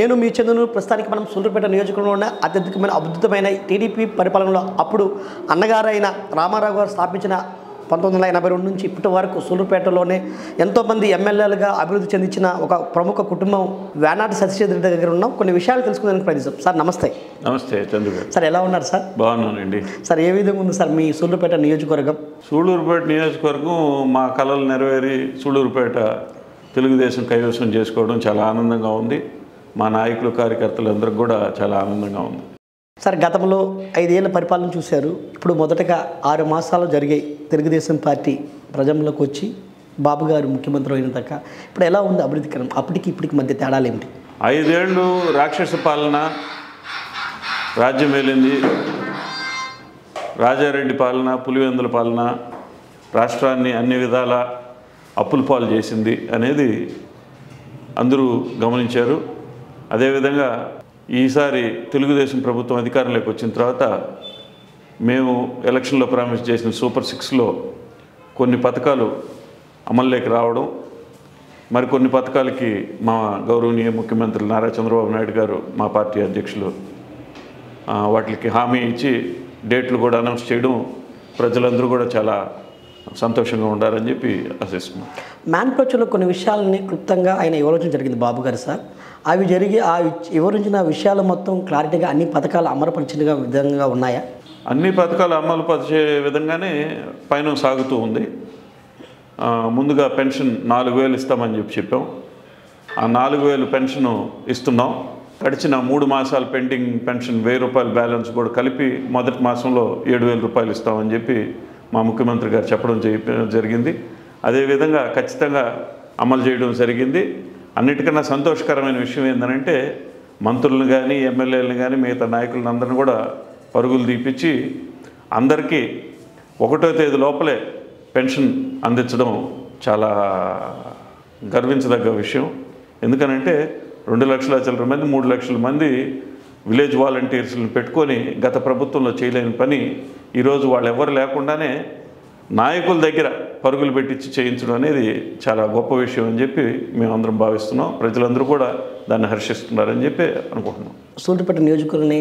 నేను మీ చంద్రును ప్రస్తుతానికి మనం సూళ్ళూరుపేట నియోజకవర్గంలో ఉన్న అత్యధికమైన అద్భుతమైన టీడీపీ పరిపాలనలో అప్పుడు అన్నగారైన రామారావు గారు స్థాపించిన 1982 నుంచి ఇప్పటి వరకు సూళ్ళూరుపేటలోనే ఎంతోమంది ఎమ్మెల్యేలుగా అభివృద్ధి చెందించిన ఒక ప్రముఖ కుటుంబం వేనాటి సతీష్ రెడ్డి దగ్గర ఉన్నాం. కొన్ని విషయాలు తెలుసుకునేందుకు ప్రయత్నిస్తాం. సార్ నమస్తే. నమస్తే చంద్రు గారు. సార్ ఎలా ఉన్నారు సార్? బాగున్నానండి. సార్ ఏ విధంగా ఉంది సార్ మీ సూళ్ళూరుపేట నియోజకవర్గం? సూళ్ళూరుపేట నియోజకవర్గం మా కళలు నెరవేరి సూళ్ళూరుపేట తెలుగుదేశం కైవసం చేసుకోవడం చాలా ఆనందంగా ఉంది. మా నాయకులు కార్యకర్తలందరికీ కూడా చాలా ఆనందంగా ఉంది. సార్ గతంలో 5 ఏళ్ల పరిపాలన చూశారు. ఇప్పుడు మొదటగా 6 మాసాలు జరిగాయి తెలుగుదేశం పార్టీ ప్రజల్లోకి వచ్చి బాబు గారు ముఖ్యమంత్రి అయిన దాకా ఇప్పుడు ఎలా ఉంది అభివృద్ధికరం? అప్పటికి ఇప్పటికి మధ్య తేడాలు ఏమిటి? 5 ఏళ్ళు రాక్షస పాలన రాజ్యం వెళ్ళింది. రాజారెడ్డి పాలన, పులివెందుల పాలన రాష్ట్రాన్ని అన్ని విధాల అప్పుల పాలు చేసింది అనేది అందరూ గమనించారు. అదేవిధంగా ఈసారి తెలుగుదేశం ప్రభుత్వం అధికారంలోకి వచ్చిన తర్వాత మేము ఎలక్షన్లో ప్రామిస్ చేసిన సూపర్ 6లో కొన్ని పథకాలు అమల్లోకి రావడం, మరికొన్ని పథకాలకి మా గౌరవనీయ ముఖ్యమంత్రి నారా చంద్రబాబు నాయుడు గారు మా పార్టీ అధ్యక్షులు వాటికి హామీ ఇచ్చి డేట్లు కూడా అనౌన్స్ చేయడం ప్రజలందరూ కూడా చాలా సంతోషంగా ఉండాలని చెప్పి ఆశిస్తున్నాం. మేనిఫెస్టోలో కొన్ని విషయాలని క్లుప్తంగా ఆయన వివరించడం జరిగింది బాబు గారు. సార్ అవి జరిగి ఆ వివరించిన విషయాలు మొత్తం క్లారిటీగా అన్ని పథకాలు అమలుపరిచిన విధంగా ఉన్నాయా? అన్ని పథకాలు అమలు పరిచే విధంగానే పైన సాగుతూ ఉంది. ముందుగా పెన్షన్ 4,000 ఇస్తామని చెప్పాం. ఆ 4,000 పెన్షన్ ఇస్తున్నాం. గడిచిన 3 మాసాలు పెండింగ్ పెన్షన్ 1,000 రూపాయల బ్యాలెన్స్ కూడా కలిపి మొదటి మాసంలో 7,000 రూపాయలు ఇస్తామని చెప్పి మా ముఖ్యమంత్రి గారు చెప్పడం జరిగింది. అదేవిధంగా ఖచ్చితంగా అమలు చేయడం జరిగింది. అన్నిటికన్నా సంతోషకరమైన విషయం ఏంటంటే మంత్రులను కానీ ఎమ్మెల్యేలను కానీ మిగతా నాయకులను అందరిని కూడా పరుగులు తీపిచ్చి అందరికీ 1వ తేదీ లోపలే పెన్షన్ అందించడం చాలా గర్వించదగ్గ విషయం. ఎందుకనంటే 2 లక్షల చిల్లర మంది 3 లక్షల మంది విలేజ్ వాలంటీర్స్ని పెట్టుకొని గత ప్రభుత్వంలో చేయలేని పని ఈరోజు వాళ్ళు ఎవరు లేకుండానే నాయకుల దగ్గర పరుగులు పెట్టించి చేయించడం అనేది చాలా గొప్ప విషయం అని చెప్పి మేమందరం భావిస్తున్నాం. ప్రజలందరూ కూడా దాన్ని హర్షిస్తున్నారని చెప్పి అనుకుంటున్నాం. సూళ్ళూరుపేట నియోజకవర్గాన్ని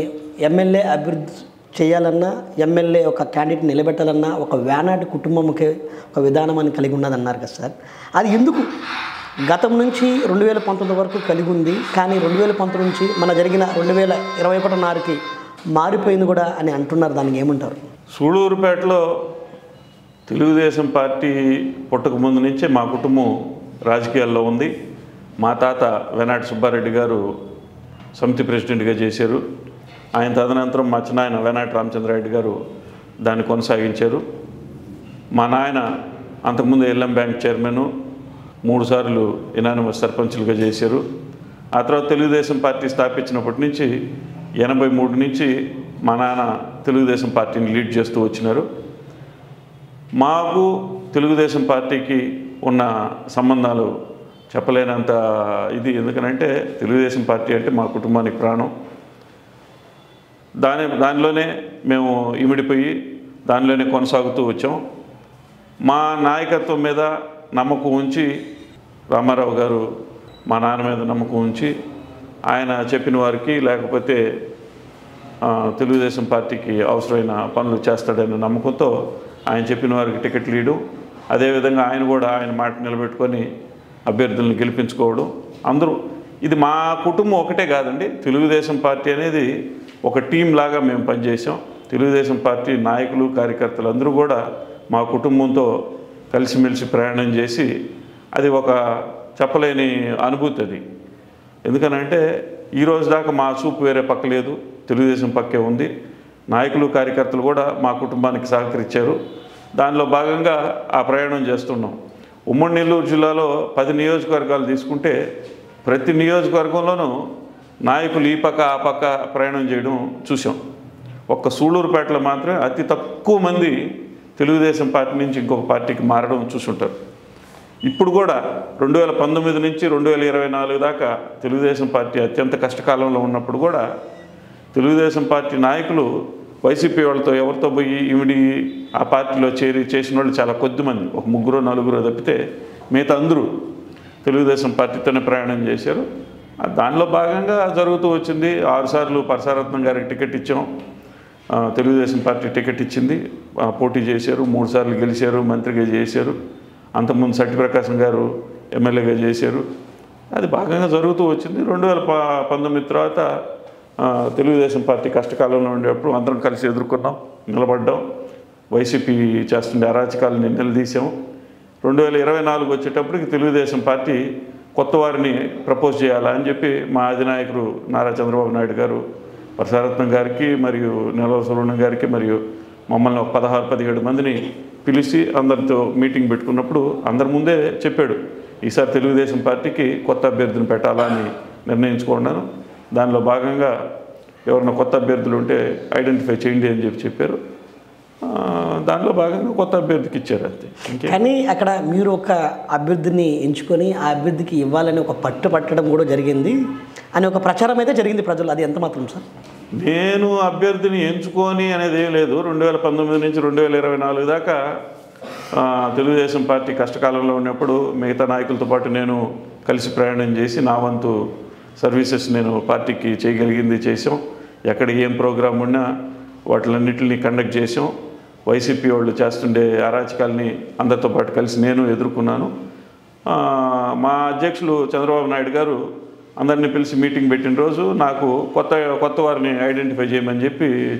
ఎమ్మెల్యే అభివృద్ధి చేయాలన్నా, ఎమ్మెల్యే ఒక క్యాండిడేట్ నిలబెట్టాలన్నా ఒక వేనాటి కుటుంబంకి ఒక విధానం అని కలిగి ఉన్నదన్నారు కదా సార్. అది ఎందుకు గతం నుంచి 2019 వరకు కలిగి ఉంది, కానీ 2019 నుంచి మన జరిగిన 2021 నాటికి మారిపోయింది కూడా అని అంటున్నారు. దానికి ఏమంటారు? సూళ్ళూరుపేటలో తెలుగుదేశం పార్టీ పుట్టక ముందు నుంచే మా కుటుంబం రాజకీయాల్లో ఉంది. మా తాత వేనాటి సుబ్బారెడ్డి గారు సమితి ప్రెసిడెంట్గా చేశారు. ఆయన తదనంతరం మా చిన్నాయన వేనాటి రామచంద్రారెడ్డి గారు దాన్ని కొనసాగించారు. మా నాయన అంతకుముందు ఎల్ఎం బ్యాంక్ చైర్మన్, 3 సార్లు యునానిమస్ సర్పంచులుగా చేశారు. ఆ తర్వాత తెలుగుదేశం పార్టీ స్థాపించినప్పటి నుంచి 83 నుంచి మా నాన్న తెలుగుదేశం పార్టీని లీడ్ చేస్తూ వచ్చినారు. మాకు తెలుగుదేశం పార్టీకి ఉన్న సంబంధాలు చెప్పలేనంత ఇది. ఎందుకనంటే తెలుగుదేశం పార్టీ అంటే మా కుటుంబానికి ప్రాణం. దానిలోనే మేము ఇమిడిపోయి దానిలోనే కొనసాగుతూ వచ్చాం. మా నాయకత్వం మీద నమ్మకం ఉంచి రామారావు గారు మా నాన్న మీద నమ్మకం ఉంచి ఆయన చెప్పిన వారికి లేకపోతే తెలుగుదేశం పార్టీకి అవసరమైన పనులు చేస్తాడనే నమ్మకంతో ఆయన చెప్పిన వారికి టికెట్లు ఇవ్వడం, అదేవిధంగా ఆయన కూడా ఆయన మాట నిలబెట్టుకొని అభ్యర్థులను గెలిపించుకోవడం. అందరూ ఇది మా కుటుంబం ఒకటే కాదండి, తెలుగుదేశం పార్టీ అనేది ఒక టీం లాగా మేము పనిచేసాం. తెలుగుదేశం పార్టీ నాయకులు కార్యకర్తలు అందరూ కూడా మా కుటుంబంతో కలిసిమెలిసి ప్రయాణం చేసి అది ఒక చెప్పలేని అనుభూతి. అది ఎందుకనంటే ఈరోజు దాకా మా చూపు వేరే పక్క లేదు, తెలుగుదేశం పక్కే ఉంది. నాయకులు కార్యకర్తలు కూడా మా కుటుంబానికి సహకరించారు. దానిలో భాగంగా ఆ ప్రయాణం చేస్తున్నాం. ఉమ్మడి నెల్లూరు జిల్లాలో 10 నియోజకవర్గాలు తీసుకుంటే ప్రతి నియోజకవర్గంలోనూ నాయకులు ఈ పక్క ఆ పక్క ప్రయాణం చేయడం చూసాం. ఒక్క సూళ్ళూరుపేటలో మాత్రమే అతి తక్కువ మంది తెలుగుదేశం పార్టీ నుంచి ఇంకొక పార్టీకి మారడం చూసుంటారు. ఇప్పుడు కూడా 2019 నుంచి 2024 దాకా తెలుగుదేశం పార్టీ అత్యంత కష్టకాలంలో ఉన్నప్పుడు కూడా తెలుగుదేశం పార్టీ నాయకులు వైసీపీ వాళ్ళతో ఎవరితో పోయి ఇమిడి ఆ పార్టీలో చేసిన వాళ్ళు చాలా కొద్దిమంది, ఒక 3-4 తప్పితే మిగతా అందరూ తెలుగుదేశం పార్టీతోనే ప్రయాణం చేశారు. దానిలో భాగంగా జరుగుతూ వచ్చింది. 6 సార్లు పరసారత్నం గారికి టికెట్ ఇచ్చాం. తెలుగుదేశం పార్టీ టికెట్ ఇచ్చింది, పోటీ చేశారు, 3 సార్లు గెలిచారు, మంత్రిగా చేశారు. అంతకుముందు సత్యప్రకాశం గారు ఎమ్మెల్యేగా చేశారు. అది భాగంగా జరుగుతూ వచ్చింది. 2019 తర్వాత తెలుగుదేశం పార్టీ కష్టకాలంలో ఉండేటప్పుడు అందరం కలిసి ఎదుర్కొన్నాం, నిలబడ్డాం. వైసీపీ చేస్తుండే అరాచకాలని నిలదీసాం. 2024 వచ్చేటప్పటికి తెలుగుదేశం పార్టీ కొత్త వారిని ప్రపోజ్ చేయాలని చెప్పి మా అధినాయకుడు నారా చంద్రబాబు నాయుడు గారు పరసారత్నం గారికి మరియు నెలవల సుబ్రహ్మణ్యం గారికి మరియు మమ్మల్ని ఒక 16-17 మందిని పిలిచి అందరితో మీటింగ్ పెట్టుకున్నప్పుడు అందరి ముందే చెప్పాడు, ఈసారి తెలుగుదేశం పార్టీకి కొత్త అభ్యర్థిని పెట్టాలని నిర్ణయించుకున్నాను. దానిలో భాగంగా ఎవరైనా కొత్త అభ్యర్థులు ఉంటే ఐడెంటిఫై చేయండి అని చెప్పారు. దానిలో భాగంగా కొత్త అభ్యర్థికి ఇచ్చారు అంతే. కానీ అక్కడ మీరు ఒక అభ్యర్థిని ఎంచుకొని ఆ అభ్యర్థికి ఇవ్వాలని ఒక పట్టు పట్టడం కూడా జరిగింది అని ఒక ప్రచారం అయితే జరిగింది ప్రజలు. అది ఎంత మాత్రం సార్? నేను అభ్యర్థిని ఎంచుకొని అనేది ఏం లేదు. 2019 నుంచి 2024 దాకా తెలుగుదేశం పార్టీ కష్టకాలంలో ఉన్నప్పుడు మిగతా నాయకులతో పాటు నేను కలిసి ప్రయాణం చేసి నా వంతు సర్వీసెస్ నేను పార్టీకి చేయగలిగింది చేసాం. ఎక్కడ ఏం ప్రోగ్రాం ఉన్నా వాటిలన్నింటినీ కండక్ట్ చేసాం. వైసీపీ వాళ్ళు చేస్తుండే అరాచకాలని అందరితో పాటు కలిసి నేను ఎదుర్కొన్నాను. మా అధ్యక్షులు చంద్రబాబు నాయుడు గారు అందరినీ పిలిచి మీటింగ్ పెట్టిన రోజు నాకు కొత్త వారిని ఐడెంటిఫై చేయమని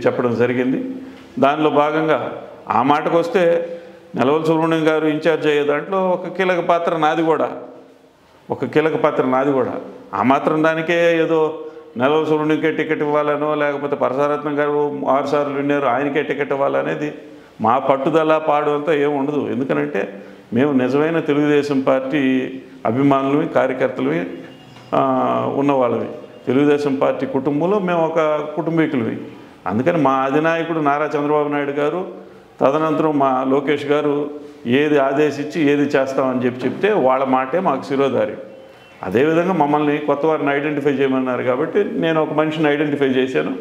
చెప్పడం జరిగింది. దానిలో భాగంగా ఆ మాటకు వస్తే నెలవల సుబ్రహ్మణ్యం గారు ఇన్ఛార్జ్ అయ్యే దాంట్లో ఒక కీలక పాత్ర నాది కూడా. ఆ మాత్రం దానికే ఏదో నెలవల సుబ్రహ్మణ్యంకే టికెట్ ఇవ్వాలనో లేకపోతే పరసారత్నం గారు 6 సార్లు విన్నారు ఆయనకే టికెట్ ఇవ్వాలనేది మా పట్టుదల పాడు అంతా ఏమి ఉండదు. ఎందుకనంటే మేము నిజమైన తెలుగుదేశం పార్టీ అభిమానులవి, కార్యకర్తలవి ఉన్నవాళ్ళవి. తెలుగుదేశం పార్టీ కుటుంబంలో మేము ఒక కుటుంబీకులవి. అందుకని మా అధినాయకుడు నారా చంద్రబాబు నాయుడు గారు, తదనంతరం మా లోకేష్ గారు ఏది ఆదేశించి ఏది చేస్తామని చెప్తే వాళ్ళ మాటే మాకు శిరోధారి. అదేవిధంగా మమ్మల్ని కొత్త వారిని ఐడెంటిఫై చేయమన్నారు కాబట్టి నేను ఒక మనిషిని ఐడెంటిఫై చేశాను.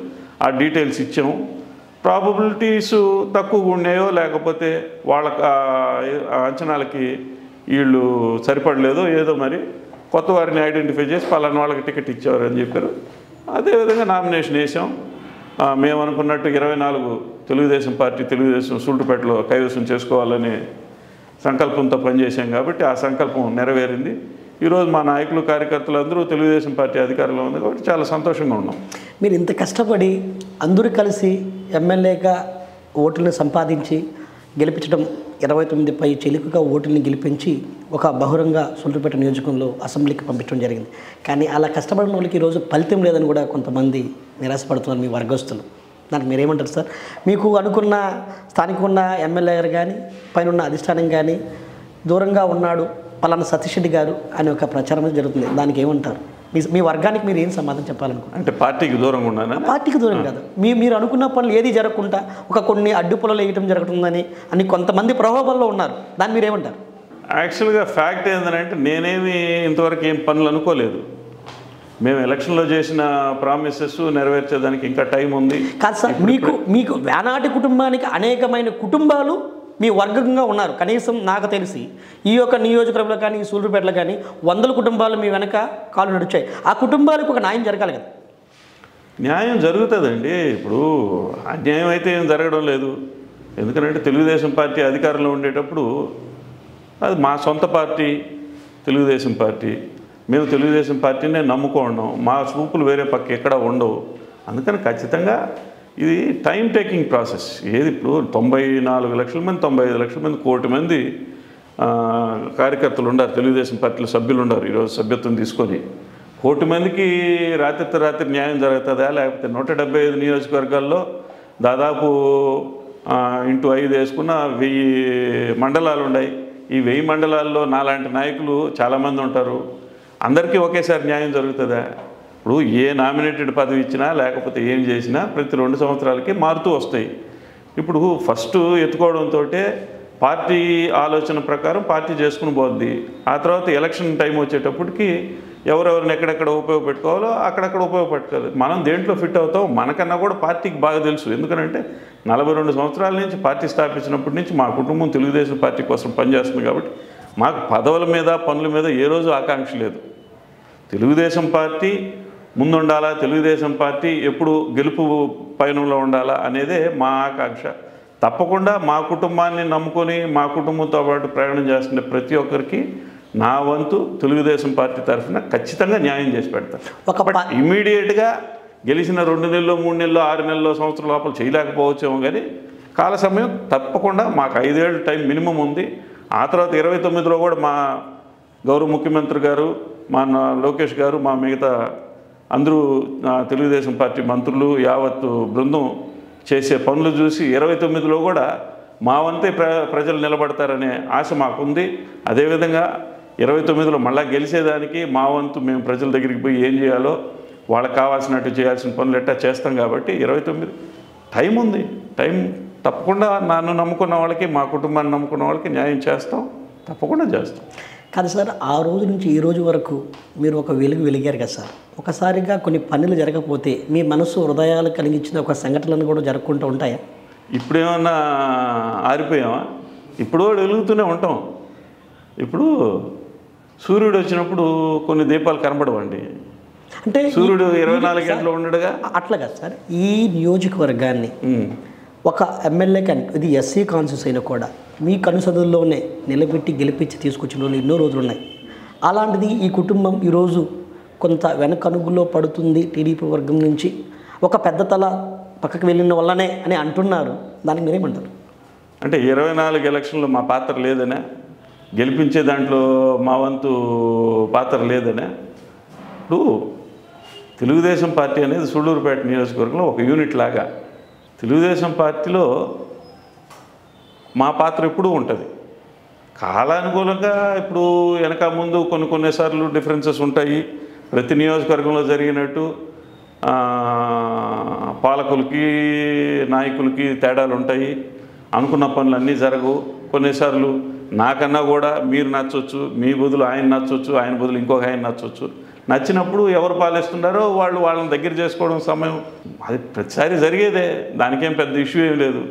ఆ డీటెయిల్స్ ఇచ్చాము. ప్రాబబిలిటీస్ తక్కువగా ఉన్నాయో లేకపోతే వాళ్ళ అంచనాలకి వీళ్ళు సరిపడలేదో ఏదో మరి కొత్త వారిని ఐడెంటిఫై చేసి పలానా వాళ్ళకి టికెట్ ఇచ్చేవారు అని చెప్పారు. అదేవిధంగా నామినేషన్ వేసాం. మేము అనుకున్నట్టు 24 తెలుగుదేశం పార్టీ తెలుగుదేశం సూళ్ళూరుపేటలో కైవసం చేసుకోవాలనే సంకల్పంతో పనిచేసాం కాబట్టి ఆ సంకల్పం నెరవేరింది. ఈరోజు మా నాయకులు, కార్యకర్తలు అందరూ తెలుగుదేశం పార్టీ అధికారంలో ఉంది కాబట్టి చాలా సంతోషంగా ఉన్నాం. మీరు ఇంత కష్టపడి అందరూ కలిసి ఎమ్మెల్యేగా ఓటులను సంపాదించి గెలిపించడం, 29 పై చిలుకగా ఓటుల్ని గెలిపించి ఒక బహిరంగ సూళ్ళూరుపేట నియోజకవర్గంలో అసెంబ్లీకి పంపించడం జరిగింది. కానీ అలా కష్టపడిన వాళ్ళకి ఈరోజు ఫలితం లేదని కూడా కొంతమంది నిరాశపడుతున్నారు మీ వర్గస్తులు. దానికి మీరేమంటారు సార్? మీకు అనుకున్న స్థానిక ఉన్న ఎమ్మెల్యే గారు కానీ పైన అధిష్టానం కానీ దూరంగా ఉన్నాడు పలానా సతీష్ రెడ్డి గారు అనే ఒక ప్రచారం జరుగుతుంది. దానికి ఏమంటారు? మీ వర్గానికి మీరు ఏం సమాధానం చెప్పాలనుకుంటున్నారు? అంటే పార్టీకి దూరంగా ఉన్నాను. పార్టీకి దూరం కాదు, మీరు అనుకున్న పనులు ఏది జరగకుండా కొన్ని అడ్డు పొలాలు వేయటం జరుగుతుందని అని కొంతమంది ప్రలోభాల్లో ఉన్నారు. దాన్ని మీరేమంటారు? యాక్చువల్గా ఫ్యాక్ట్ ఏంటంటే నేనేమి ఇంతవరకు ఏం పనులు అనుకోలేదు. మేము ఎలక్షన్లో చేసిన ప్రామిసెస్ నెరవేర్చేదానికి ఇంకా టైం ఉంది. కాదు సార్, మీకు వేనాటి కుటుంబానికి అనేకమైన కుటుంబాలు మీ వర్గంగా ఉన్నారు. కనీసం నాకు తెలిసి ఈ యొక్క నియోజకవర్గంలో కానీ ఈ సూళ్ళూరుపేటలో కానీ 100 కుటుంబాలు మీ వెనక కాలు నడిచాయి. ఆ కుటుంబాలకు ఒక న్యాయం జరగాలి కదా? న్యాయం జరుగుతుందండి. ఇప్పుడు అన్యాయం అయితే ఏం జరగడం లేదు. ఎందుకంటే తెలుగుదేశం పార్టీ అధికారంలో ఉండేటప్పుడు అది మా సొంత పార్టీ తెలుగుదేశం పార్టీ. మేము తెలుగుదేశం పార్టీనే నమ్ముకోవడం, మా చూపులు వేరే పక్క ఎక్కడ ఉండవు. అందుకని ఖచ్చితంగా ఇది టైం టేకింగ్ ప్రాసెస్. ఏది ఇప్పుడు 94 లక్షల మంది, 95 లక్షల మంది, 1 కోటి మంది కార్యకర్తలు ఉన్నారు, తెలుగుదేశం పార్టీలో సభ్యులు ఉన్నారు. ఈరోజు సభ్యత్వం తీసుకొని 1 కోటి మందికి రాత్రి న్యాయం జరుగుతుందా? లేకపోతే 175 నియోజకవర్గాల్లో దాదాపు ఇంటూ 5 వేసుకున్న 1000 మండలాలు ఉన్నాయి. ఈ 1000 మండలాల్లో నాలాంటి నాయకులు చాలామంది ఉంటారు. అందరికీ ఒకేసారి న్యాయం జరుగుతుందా? ఇప్పుడు ఏ నామినేటెడ్ పదవి ఇచ్చినా లేకపోతే ఏం చేసినా ప్రతి 2 సంవత్సరాలకి మారుతూ వస్తాయి. ఇప్పుడు ఫస్ట్ ఎత్తుకోవడంతో పార్టీ ఆలోచన ప్రకారం పార్టీ చేసుకుని పోద్ది. ఆ తర్వాత ఎలక్షన్ టైం వచ్చేటప్పటికి ఎవరెవరిని ఎక్కడెక్కడ ఉపయోగపెట్టుకోవాలో అక్కడక్కడ ఉపయోగపెట్టుకోవాలి. మనం దేంట్లో ఫిట్ అవుతాం మనకన్నా కూడా పార్టీకి బాగా తెలుసు. ఎందుకంటే 42 సంవత్సరాల నుంచి పార్టీ స్థాపించినప్పటి నుంచి మా కుటుంబం తెలుగుదేశం పార్టీ కోసం పనిచేస్తుంది కాబట్టి మాకు పదవుల మీద పనుల మీద ఏ రోజు ఆకాంక్ష లేదు. తెలుగుదేశం పార్టీ ముందుండాలా, తెలుగుదేశం పార్టీ ఎప్పుడు గెలుపు పయనంలో ఉండాలా అనేదే మా ఆకాంక్ష. తప్పకుండా మా కుటుంబాన్ని నమ్ముకొని మా కుటుంబంతో పాటు ప్రయాణం చేస్తున్న ప్రతి ఒక్కరికి నా వంతు తెలుగుదేశం పార్టీ తరఫున ఖచ్చితంగా న్యాయం చేసి పెడతాను. బట్ ఇమీడియట్గా గెలిచిన 2 నెలలు 3 నెలలు 6 నెలలు సంవత్సరం లోపల చేయలేకపోవచ్చేమో, కానీ కాల సమయం తప్పకుండా మాకు 5 ఏళ్ళు టైం మినిమం ఉంది. ఆ తర్వాత 29లో కూడా మా గౌరవ ముఖ్యమంత్రి గారు, మా లోకేష్ గారు, మా మిగతా అందరూ తెలుగుదేశం పార్టీ మంత్రులు యావత్తు బృందం చేసే పనులు చూసి 29లో కూడా మా వంతే ప్రజలు నిలబడతారనే ఆశ మాకుంది. అదేవిధంగా 29లో మళ్ళా గెలిచేదానికి మా వంతు మేము ప్రజల దగ్గరికి పోయి ఏం చేయాలో వాళ్ళకి కావాల్సినట్టు చేయాల్సిన పనులు ఎట్టా చేస్తాం. కాబట్టి 29 టైం ఉంది. టైం తప్పకుండా నన్ను నమ్ముకున్న వాళ్ళకి, మా కుటుంబాన్ని నమ్ముకున్న వాళ్ళకి న్యాయం చేస్తాం, తప్పకుండా చేస్తాం. కాదు సార్, ఆ రోజు నుంచి ఈ రోజు వరకు మీరు ఒక వెలిగారు కదా సార్. ఒకసారిగా కొన్ని పనులు జరగకపోతే మీ మనసు హృదయాలు కలిగించిన ఒక సంఘటనలు కూడా జరుపుకుంటూ ఉంటాయా? ఇప్పుడేమన్నా ఆరిపోయామా? ఇప్పుడు వెలుగుతూనే ఉంటాం. ఇప్పుడు సూర్యుడు వచ్చినప్పుడు కొన్ని దీపాలు కనబడవండి. అంటే సూర్యుడు 24 గంటలు ఉండడుగా. అట్లా కదా సార్, ఈ నియోజకవర్గాన్ని ఒక ఎమ్మెల్యే ఇది ఎస్సీ కాన్స్టిట్యూన్సీ అయినా కూడా మీ కనుసదుల్లోనే నిలబెట్టి గెలిపించి తీసుకొచ్చిన రోజులు ఎన్నో రోజులు ఉన్నాయి. అలాంటిది ఈ కుటుంబం ఈరోజు కొంత వెనకనుగులో పడుతుంది టీడీపీ వర్గం నుంచి, ఒక పెద్ద తల పక్కకు వెళ్ళిన వల్లనే అని అంటున్నారు. దానికి మీరేమంటారు? అంటే 24 ఎలక్షన్లో మా పాత్ర లేదనే, గెలిపించే దాంట్లో మా వంతు పాత్ర లేదనే. ఇప్పుడు తెలుగుదేశం పార్టీ అనేది సూళ్ళూరుపేట నియోజకవర్గంలో ఒక యూనిట్ లాగా. తెలుగుదేశం పార్టీలో మా పాత్ర ఎప్పుడూ ఉంటుంది. కాలానుకూలంగా ఇప్పుడు వెనక ముందు కొన్నిసార్లు డిఫరెన్సెస్ ఉంటాయి. ప్రతి నియోజకవర్గంలో జరిగినట్టు పాలకులకి నాయకులకి తేడాలు ఉంటాయి. అనుకున్న పనులు అన్నీ జరగవు. కొన్నిసార్లు నాకన్నా కూడా మీరు నచ్చవచ్చు, మీ బదులు ఆయన నచ్చవచ్చు, ఆయన బదులు ఇంకొక ఆయన నచ్చవచ్చు. నచ్చినప్పుడు ఎవరు పాలిస్తున్నారో వాళ్ళని దగ్గర చేసుకోవడం సమయం అది ప్రతిసారి జరిగేదే. దానికేం పెద్ద ఇష్యూ ఏం లేదు.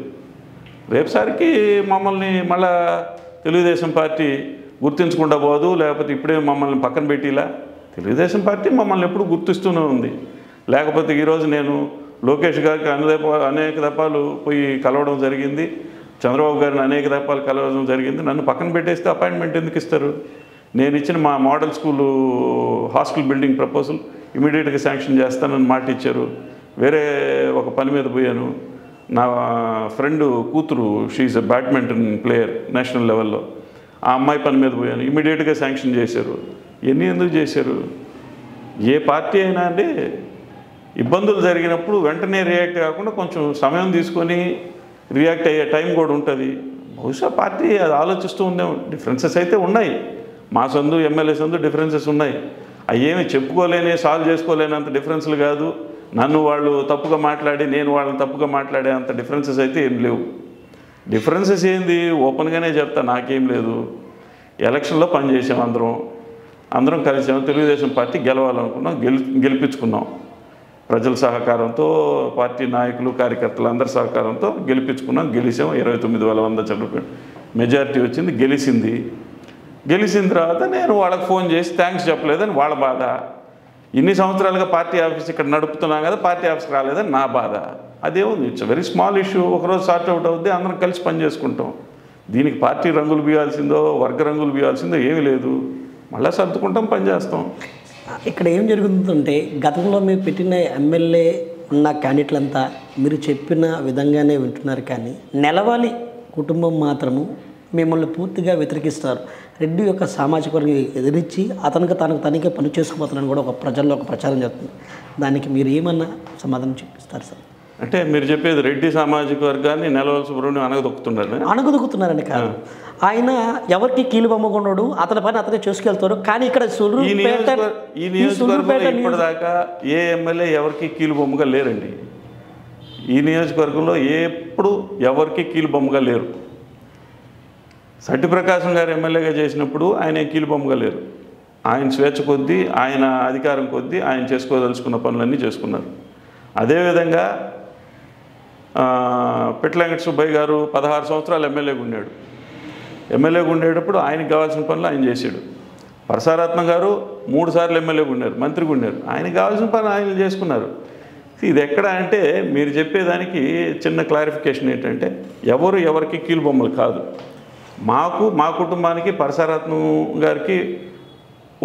రేపుసారికి మమ్మల్ని మళ్ళా తెలుగుదేశం పార్టీ గుర్తించకుండా పోదు, లేకపోతే ఇప్పుడే మమ్మల్ని పక్కన పెట్టిలా. తెలుగుదేశం పార్టీ మమ్మల్ని ఎప్పుడు గుర్తిస్తూనే ఉంది. లేకపోతే ఈరోజు నేను లోకేష్ గారికి అనేక దఫాలు పోయి కలవడం జరిగింది, చంద్రబాబు గారిని అనేక దఫాలు కలవడం జరిగింది. నన్ను పక్కన పెట్టేస్తే అపాయింట్మెంట్ ఎందుకు ఇస్తారు? నేను ఇచ్చిన మా model school hostel building proposal ఇమీడియట్గా శాంక్షన్ చేస్తానని మాట ఇచ్చారు. వేరే ఒక పని మీద పోయాను. నా ఫ్రెండ్ కూతురు, she a badminton player national లెవెల్లో, ఆ అమ్మాయి పని మీద పోయాను. ఇమీడియట్గా శాంక్షన్ చేశారు. ఎన్ని ఎందుకు చేశారు? ఏ పార్టీ అయినా అండి ఇబ్బందులు జరిగినప్పుడు వెంటనే రియాక్ట్ కాకుండా కొంచెం సమయం తీసుకొని రియాక్ట్ అయ్యే టైం కూడా ఉంటుంది. బహుశా పార్టీ అది ఆలోచిస్తూ ఉందేమో. డిఫరెన్సెస్ అయితే ఉన్నాయి, మా సందు ఎమ్మెల్యే సందు డిఫరెన్సెస్ ఉన్నాయి. అవి ఏమి చెప్పుకోలేని సాల్వ్ చేసుకోలేనంత డిఫరెన్స్లు కాదు. నన్ను వాళ్ళు తప్పుగా మాట్లాడి నేను వాళ్ళని తప్పుగా మాట్లాడే అంత డిఫరెన్సెస్ అయితే ఏం లేవు. డిఫరెన్సెస్ ఏంది ఓపెన్గానే చెప్తా, నాకేం లేదు. ఎలక్షన్లో పనిచేసాం, అందరం కలిసాము. తెలుగుదేశం పార్టీ గెలవాలనుకున్నాం, గెలిపించుకున్నాం. ప్రజల సహకారంతో, పార్టీ నాయకులు కార్యకర్తలు అందరి సహకారంతో గెలిపించుకున్నాం. గెలిచాం. 29,100 చిల్లర మెజారిటీ వచ్చింది. గెలిచిన తర్వాత నేను వాళ్ళకి ఫోన్ చేసి థ్యాంక్స్ చెప్పలేదని వాళ్ళ బాధ. ఇన్ని సంవత్సరాలుగా పార్టీ ఆఫీస్ ఇక్కడ నడుపుతున్నాం కదా, పార్టీ ఆఫీస్కి రాలేదని నా బాధ. అదేముంది, ఇట్స్ వెరీ స్మాల్ ఇష్యూ. ఒకరోజు సార్ట్ అవుట్ అవుద్ది, అందరం కలిసి పని చేసుకుంటాం. దీనికి పార్టీ రంగులు బీయాల్సిందో వర్గ రంగులు బీయాల్సిందో ఏమీ లేదు. మళ్ళీ సర్దుకుంటాం, పని చేస్తాం. ఇక్కడ ఏం జరుగుతుందంటే గతంలో మీరు పెట్టిన ఎమ్మెల్యే ఉన్న క్యాండిడేట్లంతా మీరు చెప్పిన విధంగానే వింటున్నారు, కానీ నెలవాలి కుటుంబం మాత్రము మిమ్మల్ని పూర్తిగా వ్యతిరేకిస్తారు. రెడ్డి యొక్క సామాజిక వర్గం ఎదిరించి తనకే పని చేసుకుపోతున్నాను కూడా ఒక ప్రజల్లో ఒక ప్రచారం జరుగుతుంది. దానికి మీరు ఏమన్నా సమాధానం చెప్పిస్తారు సార్? అంటే మీరు చెప్పేది రెడ్డి సామాజిక వర్గాన్ని నెలవల సుబ్రహ్మణ్యం అనగదొక్కుతున్నారని కాదు. ఆయన ఎవరికి కీలు బొమ్మకున్నాడు, అతని పని అతనే చేసుకెళ్తారు. కానీ ఇక్కడ ఈ నియోజకవర్గంలో ఇప్పటిదాకా ఏ ఎమ్మెల్యే ఎవరికి కీలు బొమ్మగా లేరండి. ఈ నియోజకవర్గంలో ఎప్పుడు ఎవరికి కీలు బొమ్మగా లేరు. సత్యప్రకాశం గారు ఎమ్మెల్యేగా చేసినప్పుడు ఆయన కీలు బొమ్మగా లేరు. ఆయన స్వేచ్ఛ కొద్దీ, ఆయన అధికారం కొద్దీ ఆయన చేసుకోదలుచుకున్న పనులన్నీ చేసుకున్నారు. అదేవిధంగా పిట్ల వెంకట సుబ్బయ్య గారు 16 సంవత్సరాలు ఎమ్మెల్యేగా ఉండేటప్పుడు ఆయనకు కావాల్సిన పనులు ఆయన చేశాడు. పరసారత్నం గారు 3 సార్లు ఎమ్మెల్యేగా ఉన్నారు, మంత్రిగా ఉన్నారు. ఆయనకు కావాల్సిన పని ఆయన చేసుకున్నారు. ఇది ఎక్కడ అంటే మీరు చెప్పేదానికి చిన్న క్లారిఫికేషన్ ఏంటంటే ఎవరికి కీలుబొమ్మలు కాదు. మా కుటుంబానికి పరసారత్నం గారికి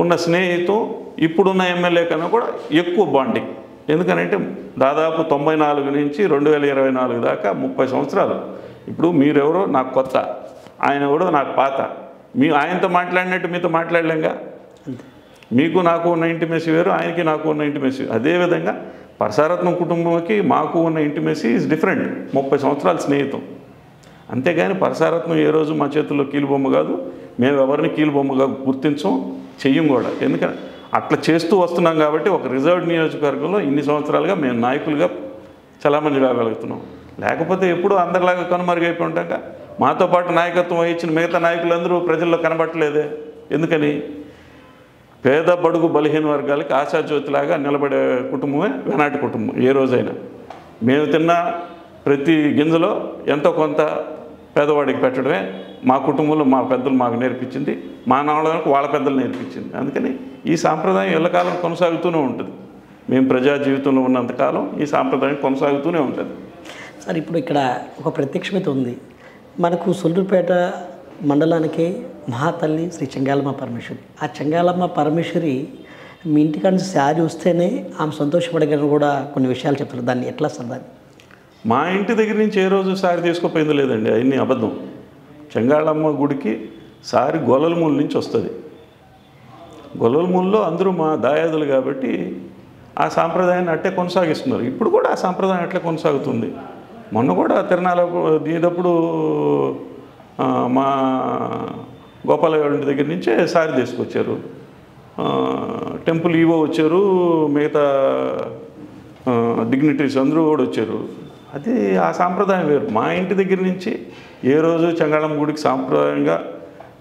ఉన్న స్నేహితం ఇప్పుడున్న ఎమ్మెల్యే కన్నా కూడా ఎక్కువ బాండింగ్. ఎందుకనంటే దాదాపు 94 నుంచి 2024 దాకా 30 సంవత్సరాలు. ఇప్పుడు మీరెవరో నాకు కొత్త, ఆయన ఎవరో నాకు పాత. ఆయనతో మాట్లాడినట్టు మీతో మాట్లాడలేంగా. మీకు నాకు ఉన్న ఇంటిమెసీ వేరు, ఆయనకి నాకు ఉన్న ఇంటిమెసీ. అదేవిధంగా పరసారత్నం కుటుంబంకి మాకు ఉన్న ఇంటిమెసీ ఈజ్ డిఫరెంట్. 30 సంవత్సరాల స్నేహితం. అంతేగాని పరసారత్నం ఏ రోజు మా చేతుల్లో కీలుబొమ్మ కాదు. మేము ఎవరిని కీలుబొమ్మగా గుర్తించం, చెయ్యం కూడా. ఎందుకంటే అట్లా చేస్తూ వస్తున్నాం కాబట్టి ఒక రిజర్వ్డ్ నియోజకవర్గంలో ఇన్ని సంవత్సరాలుగా మేము నాయకులుగా చాలామంది రాగలుగుతున్నాం. లేకపోతే ఎప్పుడూ అందరిలాగా కనుమరుగైపోయి ఉంటాక మాతో పాటు నాయకత్వం వహించిన మిగతా నాయకులందరూ ప్రజల్లో కనబట్టలేదే. ఎందుకని? పేద బడుగు బలహీన వర్గాలకి ఆశాజ్యోతిలాగా నిలబడే కుటుంబమే వెనాటి కుటుంబం. ఏ రోజైనా మేము తిన్న ప్రతి గింజలో ఎంతో కొంత పేదవాడికి పెట్టడమే మా కుటుంబంలో మా పెద్దలు మాకు నేర్పించింది, మా నాన్నలకు వాళ్ళ పెద్దలు నేర్పించింది. అందుకని ఈ సాంప్రదాయం ఎల్లకాలం కొనసాగుతూనే ఉంటుంది. మేము ప్రజా జీవితంలో ఉన్నంతకాలం ఈ సాంప్రదాయం కొనసాగుతూనే ఉంటుంది. సార్, ఇప్పుడు ఇక్కడ ఒక ప్రత్యక్షమైతే ఉంది. మనకు సొల్లుపేట మండలానికి మహాతల్లి శ్రీ చెంగాలమ్మ పరమేశ్వరి. ఆ చెంగాలమ్మ పరమేశ్వరి మీ ఇంటికాడ నుంచి శారీ వస్తేనే ఆమె సంతోషపడగలని కూడా కొన్ని విషయాలు చెప్తారు. దాన్ని ఎట్లా సార్? దాన్ని మా ఇంటి దగ్గర నుంచి ఏ రోజు సారి తీసుకుపోయింది లేదండి. అవన్నీ అబద్ధం. చెంగాళమ్మ గుడికి సారి గొల్లలమూల నుంచి వస్తుంది. గొల్లలమూలలో అందరూ మా దాయాదులు కాబట్టి ఆ సాంప్రదాయాన్ని అట్టే కొనసాగిస్తున్నారు. ఇప్పుడు కూడా ఆ సాంప్రదాయం అట్లే కొనసాగుతుంది. మొన్న కూడా తిరణాల దీనప్పుడు మా గోపాలగారి దగ్గర నుంచే సారి తీసుకొచ్చారు. టెంపుల్ ఈవో వచ్చారు, మిగతా డిగ్నిటరీస్ అందరూ కూడా వచ్చారు. అది ఆ సాంప్రదాయం వేరు. మా ఇంటి దగ్గర నుంచి ఏ రోజు చెంగాళమ్మ గుడికి సాంప్రదాయంగా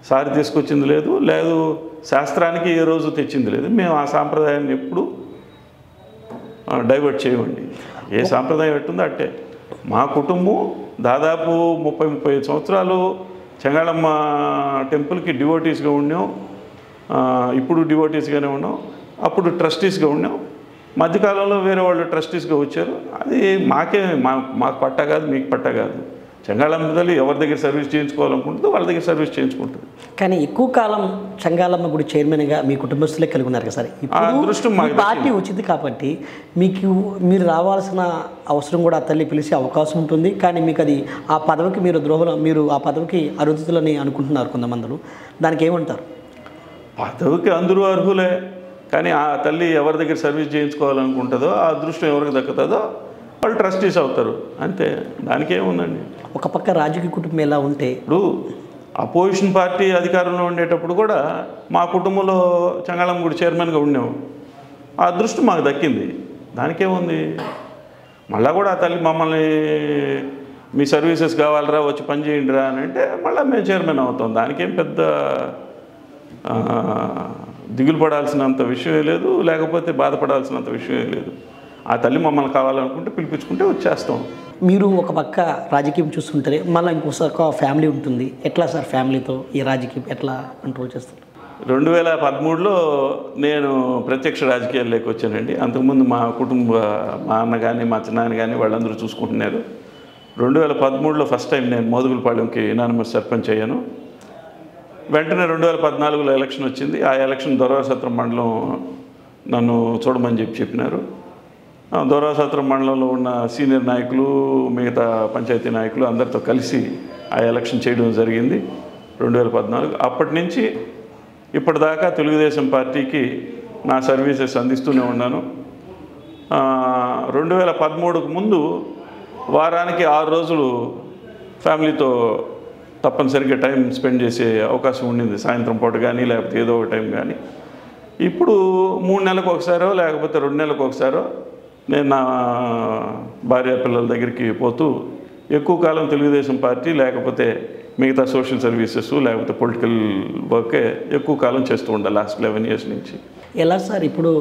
సారి తీసుకొచ్చింది లేదు, శాస్త్రానికి ఏ రోజు తెచ్చింది లేదు. మేము ఆ సాంప్రదాయాన్ని ఎప్పుడు డైవర్ట్ చేయమండి. ఏ సాంప్రదాయం ఎట్టుందో అట్టే. మా కుటుంబం దాదాపు 30-35 సంవత్సరాలు చెంగాళమ్మ టెంపుల్కి డివోటీస్గా ఉన్నాం. ఇప్పుడు డివోటీస్గానే ఉన్నాం, అప్పుడు ట్రస్టీస్గా ఉన్నాం. మధ్యకాలంలో వేరే వాళ్ళు ట్రస్టీస్గా వచ్చారు. అది మాకు పట్టా కాదు, మీకు పట్టా కాదు. చెంగాళమ్మ తల్లి ఎవరి దగ్గర సర్వీస్ చేయించుకోవాలనుకుంటుందో వాళ్ళ దగ్గర సర్వీస్ చేయించుకుంటుంది. కానీ ఎక్కువ కాలం చెంగాళమ్మ గుడి చైర్మన్గా మీ కుటుంబస్తులే కలిగి ఉన్నారు కదా సార్. అదృష్టం మాకు పార్టీ వచ్చింది కాబట్టి మీరు రావాల్సిన అవసరం కూడా ఆ తల్లి పిలిచే అవకాశం ఉంటుంది. కానీ మీకు అది ఆ పదవికి మీరు ఆ పదవికి అర్హులని అనుకుంటున్నారు కొంతమంది. దానికి ఏమంటారు? పదవికి అందరూ అర్హులే, కానీ ఆ తల్లి ఎవరి దగ్గర సర్వీస్ చేయించుకోవాలనుకుంటుందో ఆ అదృష్టం ఎవరికి దక్కుతుందో వాళ్ళు ట్రస్టీస్ అవుతారు. అంతే, దానికేముందండి. ఒక పక్క రాజకీయ కుటుంబం ఎలా ఉంటే, ఇప్పుడు అపోజిషన్ పార్టీ అధికారంలో ఉండేటప్పుడు కూడా మా కుటుంబంలో చెంగాళమ్మ గుడి చైర్మన్గా ఉన్నాం. ఆ అదృష్టం మాకు దక్కింది. దానికేముంది. మళ్ళీ కూడా ఆ తల్లి మమ్మల్ని మీ సర్వీసెస్ కావాలరా, వచ్చి పని చేయండిరా అని అంటే మళ్ళీ మేము చైర్మన్ అవుతాం. దానికేం పెద్ద దిగులు పడాల్సినంత విషయమే లేదు, లేకపోతే బాధపడాల్సినంత విషయమే లేదు. ఆ తల్లి మమ్మల్ని కావాలనుకుంటే పిలిపించుకుంటే వచ్చేస్తాం. మీరు ఒక పక్క రాజకీయం చూస్తుంటారే, మళ్ళీ ఇంకొక ఫ్యామిలీ ఉంటుంది. ఎట్లా సార్ ఫ్యామిలీతో ఈ రాజకీయం ఎట్లా కంట్రోల్ చేస్తారు? 2013లో నేను ప్రత్యక్ష రాజకీయాల్లోకి వచ్చానండి. అంతకుముందు మా అన్న కానీ మా చిన్నాన్న కానీ వాళ్ళందరూ చూసుకుంటున్నారు. 2013లో ఫస్ట్ టైం నేను మోదుగులపాళెంకి యునానిమస్ సర్పంచ్ అయ్యాను. వెంటనే 2014లో ఎలక్షన్ వచ్చింది. ఆ ఎలక్షన్ దొరవాసత్రం మండలం నన్ను చూడమని చెప్పినారు. దొరవాసత్రం మండలంలో ఉన్న సీనియర్ నాయకులు, మిగతా పంచాయతీ నాయకులు అందరితో కలిసి ఆ ఎలక్షన్ చేయడం జరిగింది 2014. అప్పటి నుంచి ఇప్పటిదాకా తెలుగుదేశం పార్టీకి నా సర్వీసెస్ అందిస్తూనే ఉన్నాను. 2013కు ముందు వారానికి 6 రోజులు ఫ్యామిలీతో తప్పనిసరిగా టైం స్పెండ్ చేసే అవకాశం ఉండింది. సాయంత్రం పూట కానీ లేకపోతే ఏదో ఒక టైం కానీ. ఇప్పుడు 3 నెలలకు ఒకసారో లేకపోతే 2 నెలలకు ఒకసారో నేను నా భార్య పిల్లల దగ్గరికి పోతూ ఎక్కువ కాలం తెలుగుదేశం పార్టీ లేకపోతే మిగతా సోషల్ సర్వీసెస్ లేకపోతే పొలిటికల్ వర్కే ఎక్కువ కాలం చేస్తూ ఉండాలి లాస్ట్ 11 years నుంచి. ఎలా సార్ ఇప్పుడు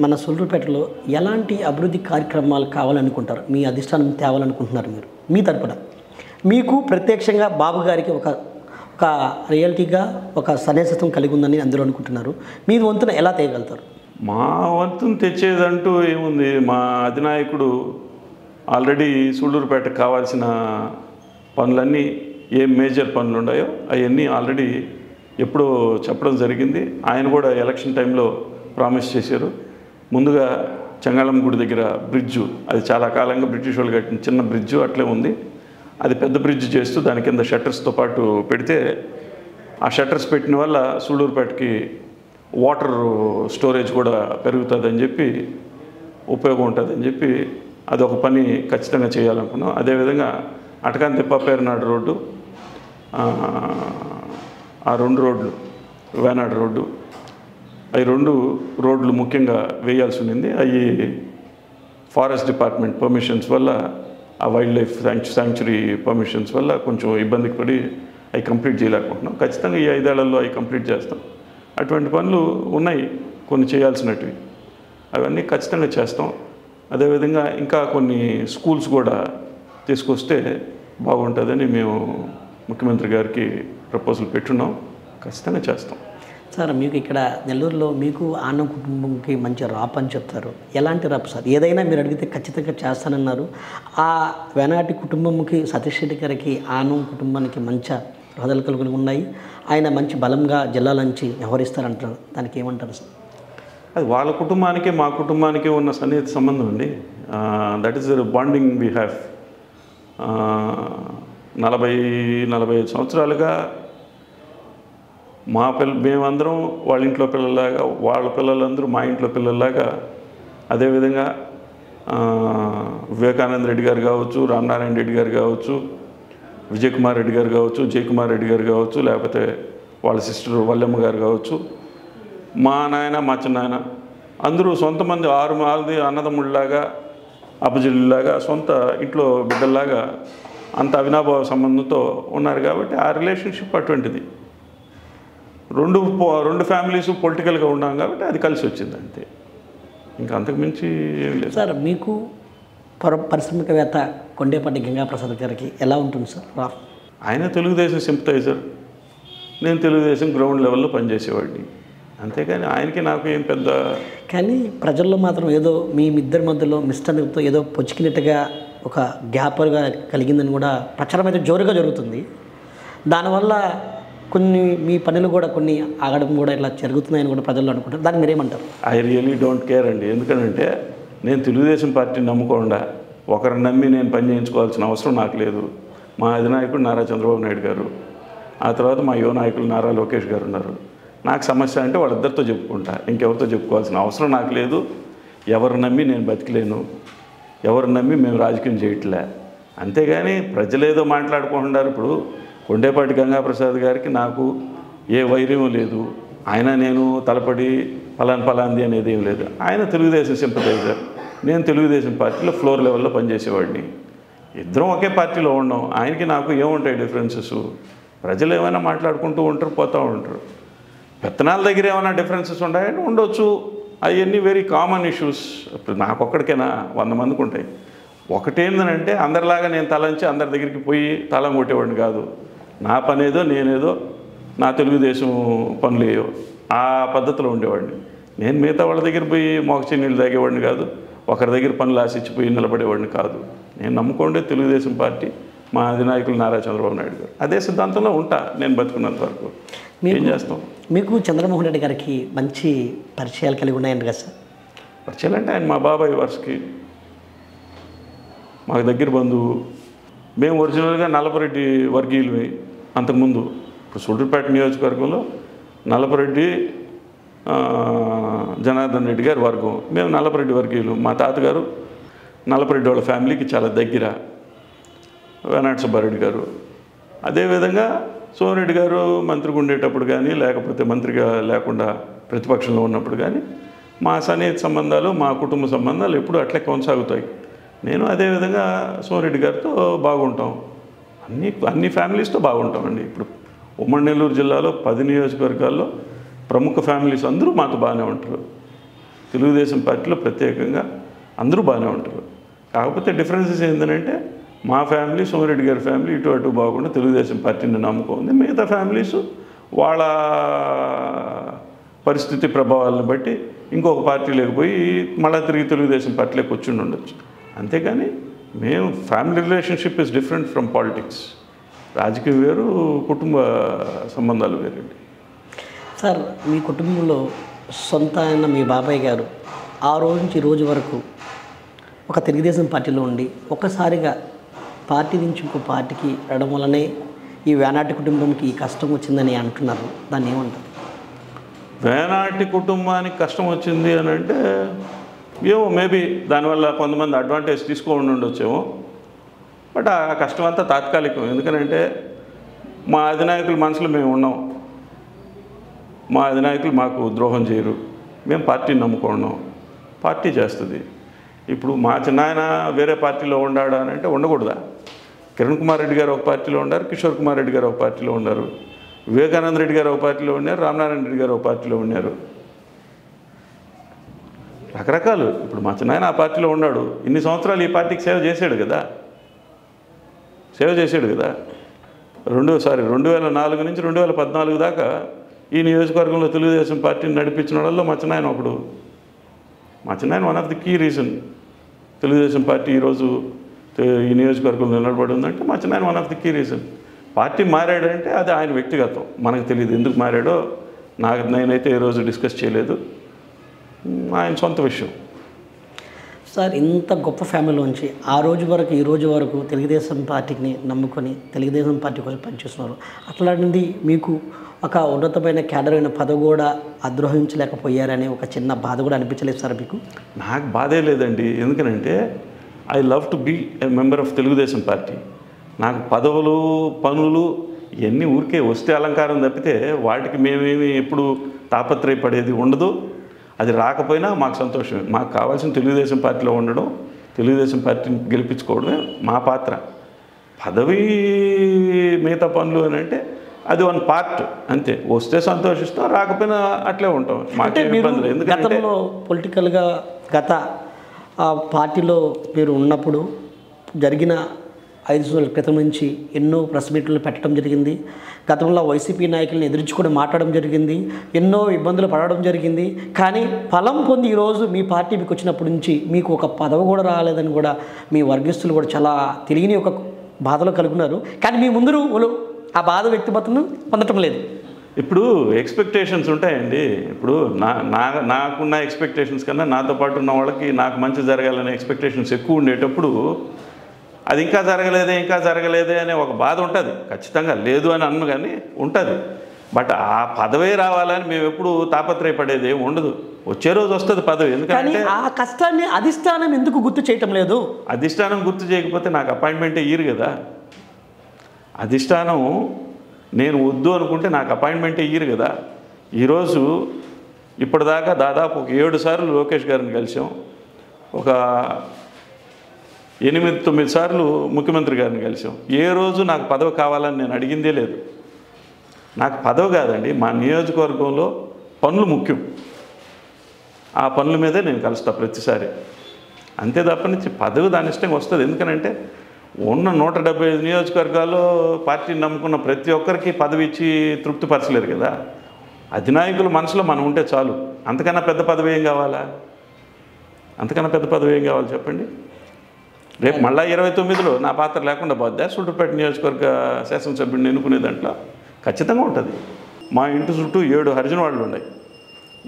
మన సొల్లుపేటలో ఎలాంటి అభివృద్ధి కార్యక్రమాలు కావాలనుకుంటారు? మీ అధిష్టానం తేవాలనుకుంటున్నారు మీరు మీ తరపున? మీకు ప్రత్యక్షంగా బాబు గారికి ఒక రియాలిటీగా ఒక సన్నిహితం కలిగి ఉందని అందరూ అనుకుంటున్నారు. మీరు వంతున ఎలా తేయగలుగుతారు? మా వంతును తెచ్చేదంటూ ఏముంది, మా అధినాయకుడు ఆల్రెడీ సూళ్ళూరుపేటకు కావాల్సిన పనులన్నీ ఏం మేజర్ పనులు ఉన్నాయో అవన్నీ ఆల్రెడీ ఎప్పుడో చెప్పడం జరిగింది. ఆయన కూడా ఎలక్షన్ టైంలో ప్రామిస్ చేశారు. ముందుగా చెంగాళమ్మ గుడి దగ్గర బ్రిడ్జు, అది చాలా కాలంగా బ్రిటిష్ వాళ్ళు కట్టిన చిన్న బ్రిడ్జు అట్లే ఉంది. అది పెద్ద బ్రిడ్జ్ చేస్తూ దాని కింద షట్టర్స్తో పాటు పెడితే ఆ షట్టర్స్ పెట్టిన వల్ల సూళ్ళూరుపేటకి వాటర్ స్టోరేజ్ కూడా పెరుగుతుందని చెప్పి, ఉపయోగం ఉంటుందని చెప్పి అదొక పని ఖచ్చితంగా చేయాలనుకున్నాం. అదేవిధంగా అటకాంతిప్ప పేరునాడు రోడ్డు, ఆ 2 రోడ్లు, వేనాడు రోడ్డు, అవి 2 రోడ్లు ముఖ్యంగా వేయాల్సి ఉండింది. అవి ఫారెస్ట్ డిపార్ట్మెంట్ పర్మిషన్స్ వల్ల, ఆ వైల్డ్ లైఫ్ శాంక్చురీ పర్మిషన్స్ వల్ల కొంచెం ఇబ్బందికి పడి అవి కంప్లీట్ చేయలేకపోతున్నాం. ఖచ్చితంగా ఈ 5 ఏళ్లలో అవి కంప్లీట్ చేస్తాం. అటువంటి పనులు ఉన్నాయి కొన్ని చేయాల్సినవి, అవన్నీ ఖచ్చితంగా చేస్తాం. అదేవిధంగా ఇంకా కొన్ని స్కూల్స్ కూడా తీసుకొస్తే బాగుంటుందని మేము ముఖ్యమంత్రి గారికి ప్రపోజల్ పెట్టున్నాం. ఖచ్చితంగా చేస్తాం. సార్, మీకు ఇక్కడ నెల్లూరులో మీకు ఆనం కుటుంబంకి మంచి రాప్ అని చెప్తారు. ఎలాంటి రాప్ సార్? ఏదైనా మీరు అడిగితే ఖచ్చితంగా చేస్తానన్నారు. ఆ వేనాటి కుటుంబంకి, సతీష్ రెడ్డి గారికి, ఆనం కుటుంబానికి మంచి హృదయాలు కలిగి ఉన్నాయి. ఆయన మంచి బలంగా జిల్లాల నుంచి వ్యవహరిస్తారంటారు. దానికి ఏమంటారు సార్? అది వాళ్ళ కుటుంబానికి మా కుటుంబానికి ఉన్న సన్నిహిత సంబంధం అండి. That is bonding we have. 40-45 సంవత్సరాలుగా మేమందరం వాళ్ళ ఇంట్లో పిల్లల్లాగా, వాళ్ళ పిల్లలందరూ మా ఇంట్లో పిల్లల్లాగా. అదేవిధంగా వివేకానంద రెడ్డి గారు కావచ్చు, రామనారాయణ రెడ్డి గారు కావచ్చు, విజయకుమార్ రెడ్డి గారు కావచ్చు, జయకుమార్ రెడ్డి గారు కావచ్చు, లేకపోతే వాళ్ళ సిస్టర్ వల్లెమ్మ గారు కావచ్చు, మా నాయన, మా చిన్నాయన, అందరూ సొంత మంది 6 మంది అన్నదమ్ముళ్ళలాగా, అప్పజల్లిలాగా, సొంత ఇంట్లో బిడ్డల్లాగా అంత అవినాభావ సంబంధంతో ఉన్నారు. కాబట్టి ఆ రిలేషన్షిప్ అటువంటిది. రెండు ఫ్యామిలీస్ పొలిటికల్గా ఉన్నాం కాబట్టి అది కలిసి వచ్చింది అంతే. ఇంకా అంతకుమించి ఏం లేదు సార్. మీకు పారిశ్రామికవేత్త కొండేపల్లి గంగాప్రసాద్ గారికి ఎలా ఉంటుంది సార్ రాఫ్? ఆయన తెలుగుదేశం సింపథైజర్, నేను తెలుగుదేశం గ్రౌండ్ లెవెల్లో పనిచేసేవాడిని. అంతేకాని ఆయనకి నాకు ఏం పెద్ద. కానీ ప్రజల్లో మాత్రం ఏదో మీ ఇద్దరి మధ్యలో మిస్టర్తో ఏదో పొచ్చికినట్టుగా ఒక గ్యాప్గా కలిగిందని కూడా ప్రచారం అయితే జోరుగా జరుగుతుంది. దానివల్ల కొన్ని మీ పనులు కూడా కొన్ని ఆగడం కూడా ఇట్లా జరుగుతున్నాయని కూడా ప్రజల్లో అనుకుంటారు. దాన్ని మీరేమంటారు? ఐ రియలీ డోంట్ కేర్ అండి. ఎందుకంటే నేను తెలుగుదేశం పార్టీని నమ్ముకోకుండా ఒకరిని నమ్మి నేను పని చేయించుకోవాల్సిన అవసరం నాకు లేదు. మా అధినాయకుడు నారా చంద్రబాబు నాయుడు గారు, ఆ తర్వాత మా యువ నాయకులు నారా లోకేష్ గారు ఉన్నారు. నాకు సమస్య అంటే వాళ్ళిద్దరితో చెప్పుకుంటా, ఇంకెవరితో చెప్పుకోవాల్సిన అవసరం నాకు లేదు. ఎవరు నమ్మి నేను బతికలేను, ఎవరు నమ్మి మేము రాజకీయం చేయట్లే. అంతేగాని ప్రజలు ఏదో మాట్లాడుకుంటున్నారు. ఇప్పుడు కొండేపాటి గంగాప్రసాద్ గారికి నాకు ఏ వైర్యం లేదు. ఆయన నేను తలపడి పలాంది అనేది ఏం లేదు. ఆయన తెలుగుదేశం సింపథైజర్, నేను తెలుగుదేశం పార్టీలో ఫ్లోర్ లెవెల్లో పనిచేసేవాడిని. ఇద్దరం ఒకే పార్టీలో ఉన్నాం. ఆయనకి నాకు ఏముంటాయి డిఫరెన్సెస్? ప్రజలు ఏమైనా మాట్లాడుకుంటూ ఉంటారు, పోతూ ఉంటారు. పెత్తనాల దగ్గర ఏమైనా డిఫరెన్సెస్ ఉంటాయంటే ఉండొచ్చు. అవన్నీ వెరీ కామన్ ఇష్యూస్. ఇప్పుడు నాకొక్కడికైనా 100 మందికి ఉంటాయి. ఒకటేందనంటే అందరిలాగా నేను తలంచి అందరి దగ్గరికి పోయి తలం కొట్టేవాడిని కాదు. నా పనేదో నేనేదో, నా తెలుగుదేశం పనులు ఏవో ఆ పద్ధతిలో ఉండేవాడిని. నేను మిగతా వాళ్ళ దగ్గర పోయి మోక్షి నీళ్ళు తాగేవాడిని కాదు. ఒకరి దగ్గర పనులు ఆశించిపోయి నిలబడేవాడిని కాదు. నేను నమ్ముకోండే తెలుగుదేశం పార్టీ, మా అధినాయకులు నారా చంద్రబాబు నాయుడు గారు. అదే సిద్ధాంతంలో ఉంటా నేను బతుకున్నంత వరకు. ఏం చేస్తాం? మీకు చంద్రమోహన్ రెడ్డి గారికి మంచి పరిచయాలు కలిగి ఉన్నాయండి కదా సార్? పరిచయాలు అంటే ఆయన మా బాబాయ్ వరుసకి, మాకు దగ్గర బంధువు. మేము ఒరిజినల్గా నల్లపరెడ్డి వర్గీయులమే. అంతకుముందు ఇప్పుడు సూళ్ళూరుపేట నియోజకవర్గంలో నల్లపరెడ్డి జనార్దన్ రెడ్డి గారి వర్గం, మేము నల్లపరెడ్డి వర్గీయులు. మా తాతగారు నల్లపరెడ్డి వాళ్ళ ఫ్యామిలీకి చాలా దగ్గర, వేనాటి సుబ్బారెడ్డి గారు. అదేవిధంగా సోమిరెడ్డి గారు మంత్రిగా ఉండేటప్పుడు కానీ, లేకపోతే మంత్రిగా లేకుండా ప్రతిపక్షంలో ఉన్నప్పుడు కానీ మా సన్నిహిత సంబంధాలు, మా కుటుంబ సంబంధాలు ఎప్పుడు అట్లే కొనసాగుతాయి. నేను అదేవిధంగా సోమిరెడ్డి గారితో బాగుంటాం. అన్ని ఫ్యామిలీస్తో బాగుంటామండి. ఇప్పుడు ఉమ్మడి నెల్లూరు జిల్లాలో 10 నియోజకవర్గాల్లో ప్రముఖ ఫ్యామిలీస్ అందరూ మాతో బాగానే ఉంటారు. తెలుగుదేశం పార్టీలో ప్రత్యేకంగా అందరూ బాగానే ఉంటారు. కాకపోతే డిఫరెన్సెస్ ఏంటంటే మా ఫ్యామిలీ సోమిరెడ్డి గారి ఫ్యామిలీ ఇటు అటు బాగుండా తెలుగుదేశం పార్టీని నమ్ముకుంది. మిగతా ఫ్యామిలీస్ వాళ్ళ పరిస్థితి ప్రభావాలను బట్టి ఇంకొక పార్టీలోకి పోయి మళ్ళీ తిరిగి తెలుగుదేశం పార్టీలోకి వచ్చి ఉండొచ్చు. అంతేగాని మేము family relationship is different from politics. రాజకీయం వేరు, కుటుంబ సంబంధాలు వేరండి. సార్, మీ కుటుంబంలో సొంత అయిన మీ బాబాయ్ గారు ఆ రోజు నుంచి ఈ రోజు వరకు ఒక తెలుగుదేశం పార్టీలో ఉండి ఒక్కసారిగా పార్టీ నుంచి ఇంకో పార్టీకి రావడం వల్లనే ఈ వేనాటి కుటుంబంకి ఈ కష్టం వచ్చిందని అంటున్నారు. దాన్ని ఏమంటారు? వేనాటి కుటుంబానికి కష్టం వచ్చింది అని అంటే ఏమో మేబీ దానివల్ల కొంతమంది అడ్వాంటేజ్ తీసుకోండి ఉండొచ్చేమో. బట్ ఆ కష్టం అంతా తాత్కాలికం. ఎందుకనంటే మా అధినాయకుల మనసులో మేము ఉన్నాం. మా అధినాయకులు మాకు ద్రోహం చేయరు. మేము పార్టీని నమ్ముకున్నాం, పార్టీ చేస్తుంది. ఇప్పుడు మా చిన్నాయన వేరే పార్టీలో ఉండాడు అని అంటే ఉండకూడదా? కిరణ్ కుమార్ రెడ్డి గారు ఒక పార్టీలో ఉన్నారు, కిషోర్ కుమార్ రెడ్డి గారు ఒక పార్టీలో ఉన్నారు, వివేకానంద రెడ్డి గారు ఒక పార్టీలో ఉన్నారు, రామనారాయణ రెడ్డి గారు ఒక పార్టీలో ఉన్నారు. రకరకాలు. ఇప్పుడు మా చిన్నాయన ఆ పార్టీలో ఉన్నాడు, ఇన్ని సంవత్సరాలు ఈ పార్టీకి సేవ చేశాడు కదా. 2004 నుంచి 2014 దాకా ఈ నియోజకవర్గంలో తెలుగుదేశం పార్టీని నడిపించిన వాళ్ళలో మా చిన్నాయన ఒకడు. మా చిన్నాయన one of the key reason Telugu Desam party ఈరోజు ఈ నియోజకవర్గంలో నిలబడి ఉందంటే మా చిన్నాయన one of the key reason. Party మారాడంటే అది ఆయన వ్యక్తిగతం, మనకు తెలియదు ఎందుకు మారాడో. నేనైతే ఈరోజు డిస్కస్ చేయలేదు, ఆయన సొంత విషయం. సార్, ఇంత గొప్ప ఫ్యామిలీలోంచి ఆ రోజు వరకు ఈ రోజు వరకు తెలుగుదేశం పార్టీని నమ్ముకొని తెలుగుదేశం పార్టీ కోసం పనిచేస్తున్నారు. అట్లాంటిది మీకు ఒక ఉన్నతమైన క్యాడర్ అయిన పదవి కూడా అద్రోహించలేకపోయారనే ఒక చిన్న బాధ కూడా అనిపించలేదు సార్ మీకు? నాకు బాధే లేదండి. ఎందుకనంటే I love to be a member of Telugu Desam party. నాకు పదవులు, పనులు ఇవన్నీ ఊరికే వస్తే అలంకారం తప్పితే వాటికి మేమేమి ఎప్పుడు తాపత్రయపడేది ఉండదు. అది రాకపోయినా మాకు సంతోషమే. మాకు కావాల్సిన తెలుగుదేశం పార్టీలో ఉండడం, తెలుగుదేశం పార్టీని గెలిపించుకోవడమే మా పాత్ర. పదవి, మిగతా పనులు అని అంటే అది వన్ పార్ట్ అంతే. వస్తే సంతోషిస్తాం, రాకపోయినా అట్లే ఉంటాం. మాకే ఇబ్బందులు. ఎందుకంటే పొలిటికల్గా గత పార్టీలో మీరు ఉన్నప్పుడు జరిగిన 5 సంవత్సరాల క్రితం నుంచి ఎన్నో ప్రెస్ మీట్లు పెట్టడం జరిగింది. గతంలో వైసీపీ నాయకులను ఎదుర్చుకొని మాట్లాడడం జరిగింది, ఎన్నో ఇబ్బందులు పడడం జరిగింది. కానీ ఫలం పొంది ఈరోజు మీ పార్టీ మీకు వచ్చినప్పటి నుంచి మీకు ఒక పదవి కూడా రాలేదని కూడా మీ వర్గస్తులు కూడా చాలా తెలియని ఒక బాధలో కలుగున్నారు. కానీ మీ ముందు వాళ్ళు ఆ బాధ వ్యక్తిగతం పొందటం లేదు. ఇప్పుడు ఎక్స్పెక్టేషన్స్ ఉంటాయండి. ఇప్పుడు నాకున్న ఎక్స్పెక్టేషన్స్ కన్నా నాతో పాటు ఉన్న వాళ్ళకి నాకు మంచి జరగాలనే ఎక్స్పెక్టేషన్స్ ఎక్కువ ఉండేటప్పుడు అది ఇంకా జరగలేదే అనే ఒక బాధ ఉంటుంది. ఖచ్చితంగా లేదు అని అన్ను కానీ ఉంటుంది. బట్ ఆ పదవే రావాలని మేము ఎప్పుడు తాపత్రయపడేది ఏమి ఉండదు. వచ్చే రోజు వస్తుంది పదవి. ఎందుకంటే ఆ కష్టాన్ని అధిష్టానం ఎందుకు గుర్తు చేయటం లేదు? అధిష్టానం గుర్తు చేయకపోతే నాకు అపాయింట్మెంటే ఇయ్యరు కదా. అధిష్టానం నేను వద్దు అనుకుంటే నాకు అపాయింట్మెంటే ఇయ్యరు కదా. ఈరోజు ఇప్పటిదాకా దాదాపు ఒక 7 సార్లు లోకేష్ గారిని కలిసాం, ఒక 8-9 సార్లు ముఖ్యమంత్రి గారిని కలిసాం. ఏ రోజు నాకు పదవి కావాలని నేను అడిగిందే లేదు. నాకు పదవి కాదండి, మా నియోజకవర్గంలో పనులు ముఖ్యం. ఆ పనుల మీదే నేను కలుస్తా ప్రతిసారి. అంతే తప్పనిచ్చి పదవి దాని ఇష్టంగా వస్తుంది. ఎందుకనంటే ఉన్న 175 నియోజకవర్గాల్లో పార్టీని నమ్ముకున్న ప్రతి ఒక్కరికి పదవి ఇచ్చి తృప్తిపరచలేరు కదా. అధినాయకుల మనసులో మనం ఉంటే చాలు. అంతకన్నా పెద్ద పదవి ఏం కావాలి చెప్పండి? రేపు మళ్ళీ 29లో నా పాత్ర లేకుండా పోద్దా? సూళ్ళూరుపేట నియోజకవర్గ శాసనసభ్యుడిని ఎన్నుకునే దాంట్లో ఖచ్చితంగా ఉంటుంది. మా ఇంటి చుట్టూ 7 హరిజన వాళ్ళు ఉన్నాయి.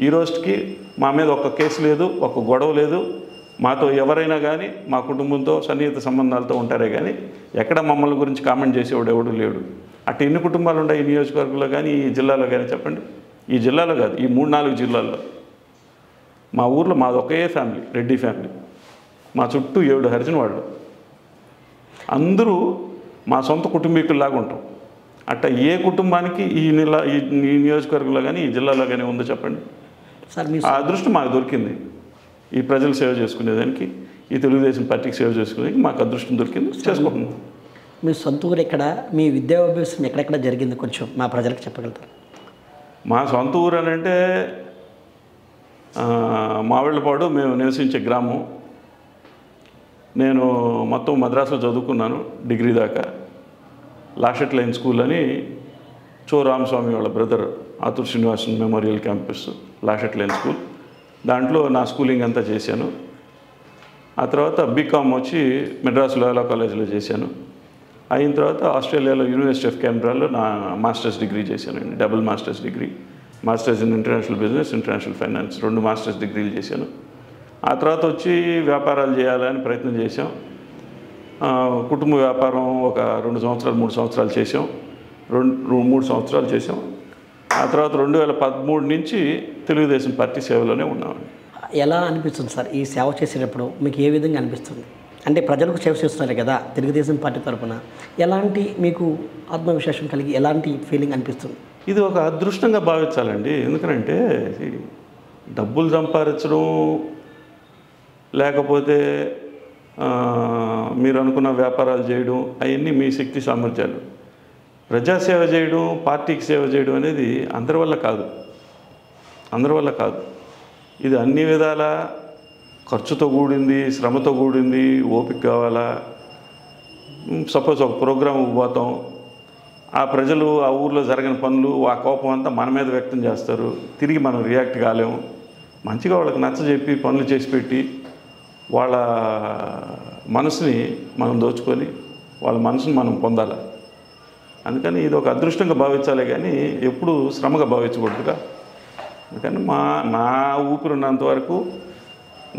ఈ రోజుకి మా మీద ఒక్క కేసు లేదు, ఒక్క గొడవ లేదు. మాతో ఎవరైనా కానీ మా కుటుంబంతో సన్నిహిత సంబంధాలతో ఉంటారే కానీ ఎక్కడ మమ్మల్ని గురించి కామెంట్ చేసేవాడు ఎవడు లేడు. అటు ఎన్ని కుటుంబాలు ఉన్నాయి ఈ నియోజకవర్గంలో కానీ ఈ జిల్లాలో కానీ చెప్పండి? ఈ జిల్లాలో కాదు, ఈ 3-4 జిల్లాల్లో. మా ఊర్లో మాది ఒకే ఫ్యామిలీ, రెడ్డి ఫ్యామిలీ. మా చుట్టూ 7 హరిజన వాళ్ళు, అందరూ మా సొంత కుటుంబీకుల్లాగా ఉంటాం. అట్లా ఏ కుటుంబానికి ఈ నియోజకవర్గంలో కానీ ఈ జిల్లాలో కానీ ఉందో చెప్పండి? ఆ అదృష్టం మాకు దొరికింది. ఈ ప్రజలు సేవ చేసుకునేదానికి, ఈ తెలుగుదేశం పార్టీకి సేవ చేసుకునేదానికి మాకు అదృష్టం దొరికింది, చేసుకుంటున్నాం. మీ సొంత ఊరు ఎక్కడ, మీ విద్యాభ్యాసం ఎక్కడెక్కడ జరిగింది కొంచెం మా ప్రజలకు చెప్పగలుగుతారు? మా సొంత ఊరు అని అంటే మావిళ్ళపాడు మేము నివసించే గ్రామం. నేను మొత్తం మద్రాసులో చదువుకున్నాను డిగ్రీ దాకా. లాషెట్ లైన్ స్కూల్ అని చో రామస్వామి వాళ్ళ బ్రదర్ ఆతుర్ శ్రీనివాసన్ మెమోరియల్ క్యాంపస్ లాషెట్ లైన్ స్కూల్, దాంట్లో నా స్కూలింగ్ అంతా చేశాను. ఆ తర్వాత బీకామ్ వచ్చి మెడ్రాస్ లోయలా కాలేజీలో చేశాను. అయిన తర్వాత ఆస్ట్రేలియాలో యూనివర్సిటీ ఆఫ్ కెంబ్రాలో నా మాస్టర్స్ డిగ్రీ చేశానండి, double masters degree, masters in international business, international finance, 2 masters డిగ్రీలు చేశాను. ఆ తర్వాత వచ్చి వ్యాపారాలు చేయాలని ప్రయత్నం చేశాం. కుటుంబ వ్యాపారం ఒక 2 సంవత్సరాలు 3 సంవత్సరాలు చేసాం, 3 సంవత్సరాలు చేసాం. ఆ తర్వాత 2013 నుంచి తెలుగుదేశం పార్టీ సేవలోనే ఉన్నామండి. ఎలా అనిపిస్తుంది సార్ ఈ సేవ చేసేటప్పుడు మీకు ఏ విధంగా అనిపిస్తుంది? అంటే ప్రజలకు సేవ చేస్తున్నారు కదా తెలుగుదేశం పార్టీ తరఫున, ఎలాంటి మీకు ఆత్మవిశ్వాసం కలిగి ఎలాంటి ఫీలింగ్ అనిపిస్తుంది? ఇది ఒక అదృష్టంగా భావించాలండి. ఎందుకంటే డబ్బులు సంపాదించడం లేకపోతే మీరు అనుకున్న వ్యాపారాలు చేయడం అవన్నీ మీ శక్తి సామర్థ్యాలు. ప్రజాసేవ చేయడం, పార్టీకి సేవ చేయడం అనేది అందరి వల్ల కాదు. ఇది అన్ని విధాల ఖర్చుతో కూడింది, శ్రమతో కూడింది, ఓపిక కావాలా. సపోజ్ ఒక ప్రోగ్రాంకి పోతాం, ఆ ప్రజలు ఆ ఊర్లో జరిగిన పనులు ఆ కోపం అంతా మన మీద వ్యక్తం చేస్తారు, తిరిగి మనం రియాక్ట్ కాలేము. మంచిగా వాళ్ళకి నచ్చజెప్పి పనులు చేసి పెట్టి వాళ్ళ మనసుని మనం దోచుకొని వాళ్ళ మనసుని మనం పొందాలి. అందుకని ఇది ఒక అదృష్టంగా భావించాలి కానీ ఎప్పుడు శ్రమగా భావించకూడదుగా. అందుకని నా ఊపిరి ఉన్నంత వరకు,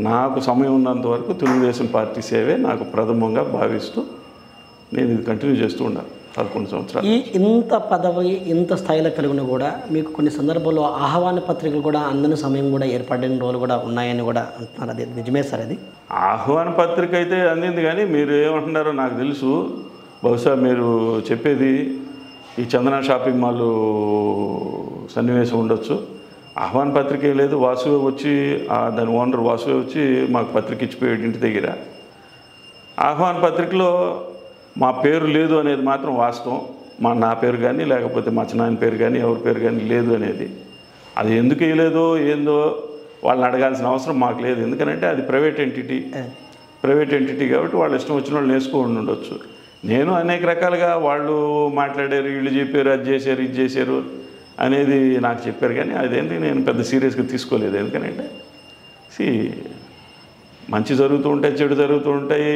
నాకు సమయం ఉన్నంత వరకు తెలుగుదేశం పార్టీ సేవే నాకు ప్రథమంగా భావిస్తూ నేను ఇది కంటిన్యూ చేస్తూ ఉన్నాను 11 సంవత్సరాలు. ఇంత పదవి ఇంత స్థాయిలో కలిగిన కూడా మీకు కొన్ని సందర్భాల్లో ఆహ్వాన పత్రికలు కూడా అందని సమయం కూడా ఏర్పడిన రోజులు కూడా ఉన్నాయని కూడా అంటున్నారు. అది నిజమే సార్? అది ఆహ్వాన పత్రిక అయితే అందింది కానీ మీరు ఏమంటున్నారో నాకు తెలుసు. బహుశా మీరు చెప్పేది ఈ చందన షాపింగ్ మాల్ సన్నివేశం ఉండొచ్చు. ఆహ్వాన పత్రిక ఏం లేదు. వాసువే వచ్చి దాని ఓనర్ వాసువే వచ్చి మాకు పత్రిక ఇచ్చిపోయాడు ఇంటి దగ్గర. ఆహ్వాన పత్రికలో మా పేరు లేదు అనేది మాత్రం వాస్తవం. నా పేరు కానీ లేకపోతే మా చిన్నాయన పేరు కానీ ఎవరి పేరు కానీ లేదు అనేది. అది ఎందుకు వేయలేదో ఏందో వాళ్ళని అడగాల్సిన అవసరం మాకు లేదు. ఎందుకంటే అది ప్రైవేట్ ఎంటిటీ కాబట్టి వాళ్ళు ఇష్టం వచ్చిన వాళ్ళు వేసుకోండి ఉండొచ్చు. నేను అనేక రకాలుగా వాళ్ళు మాట్లాడారు, వీళ్ళు చెప్పారు, అది చేశారు, ఇది చేశారు అనేది నాకు చెప్పారు కానీ అదేంటి నేను పెద్ద సీరియస్గా తీసుకోలేదు. ఎందుకంటే మంచి జరుగుతూ ఉంటాయి, చెడు జరుగుతూ ఉంటాయి,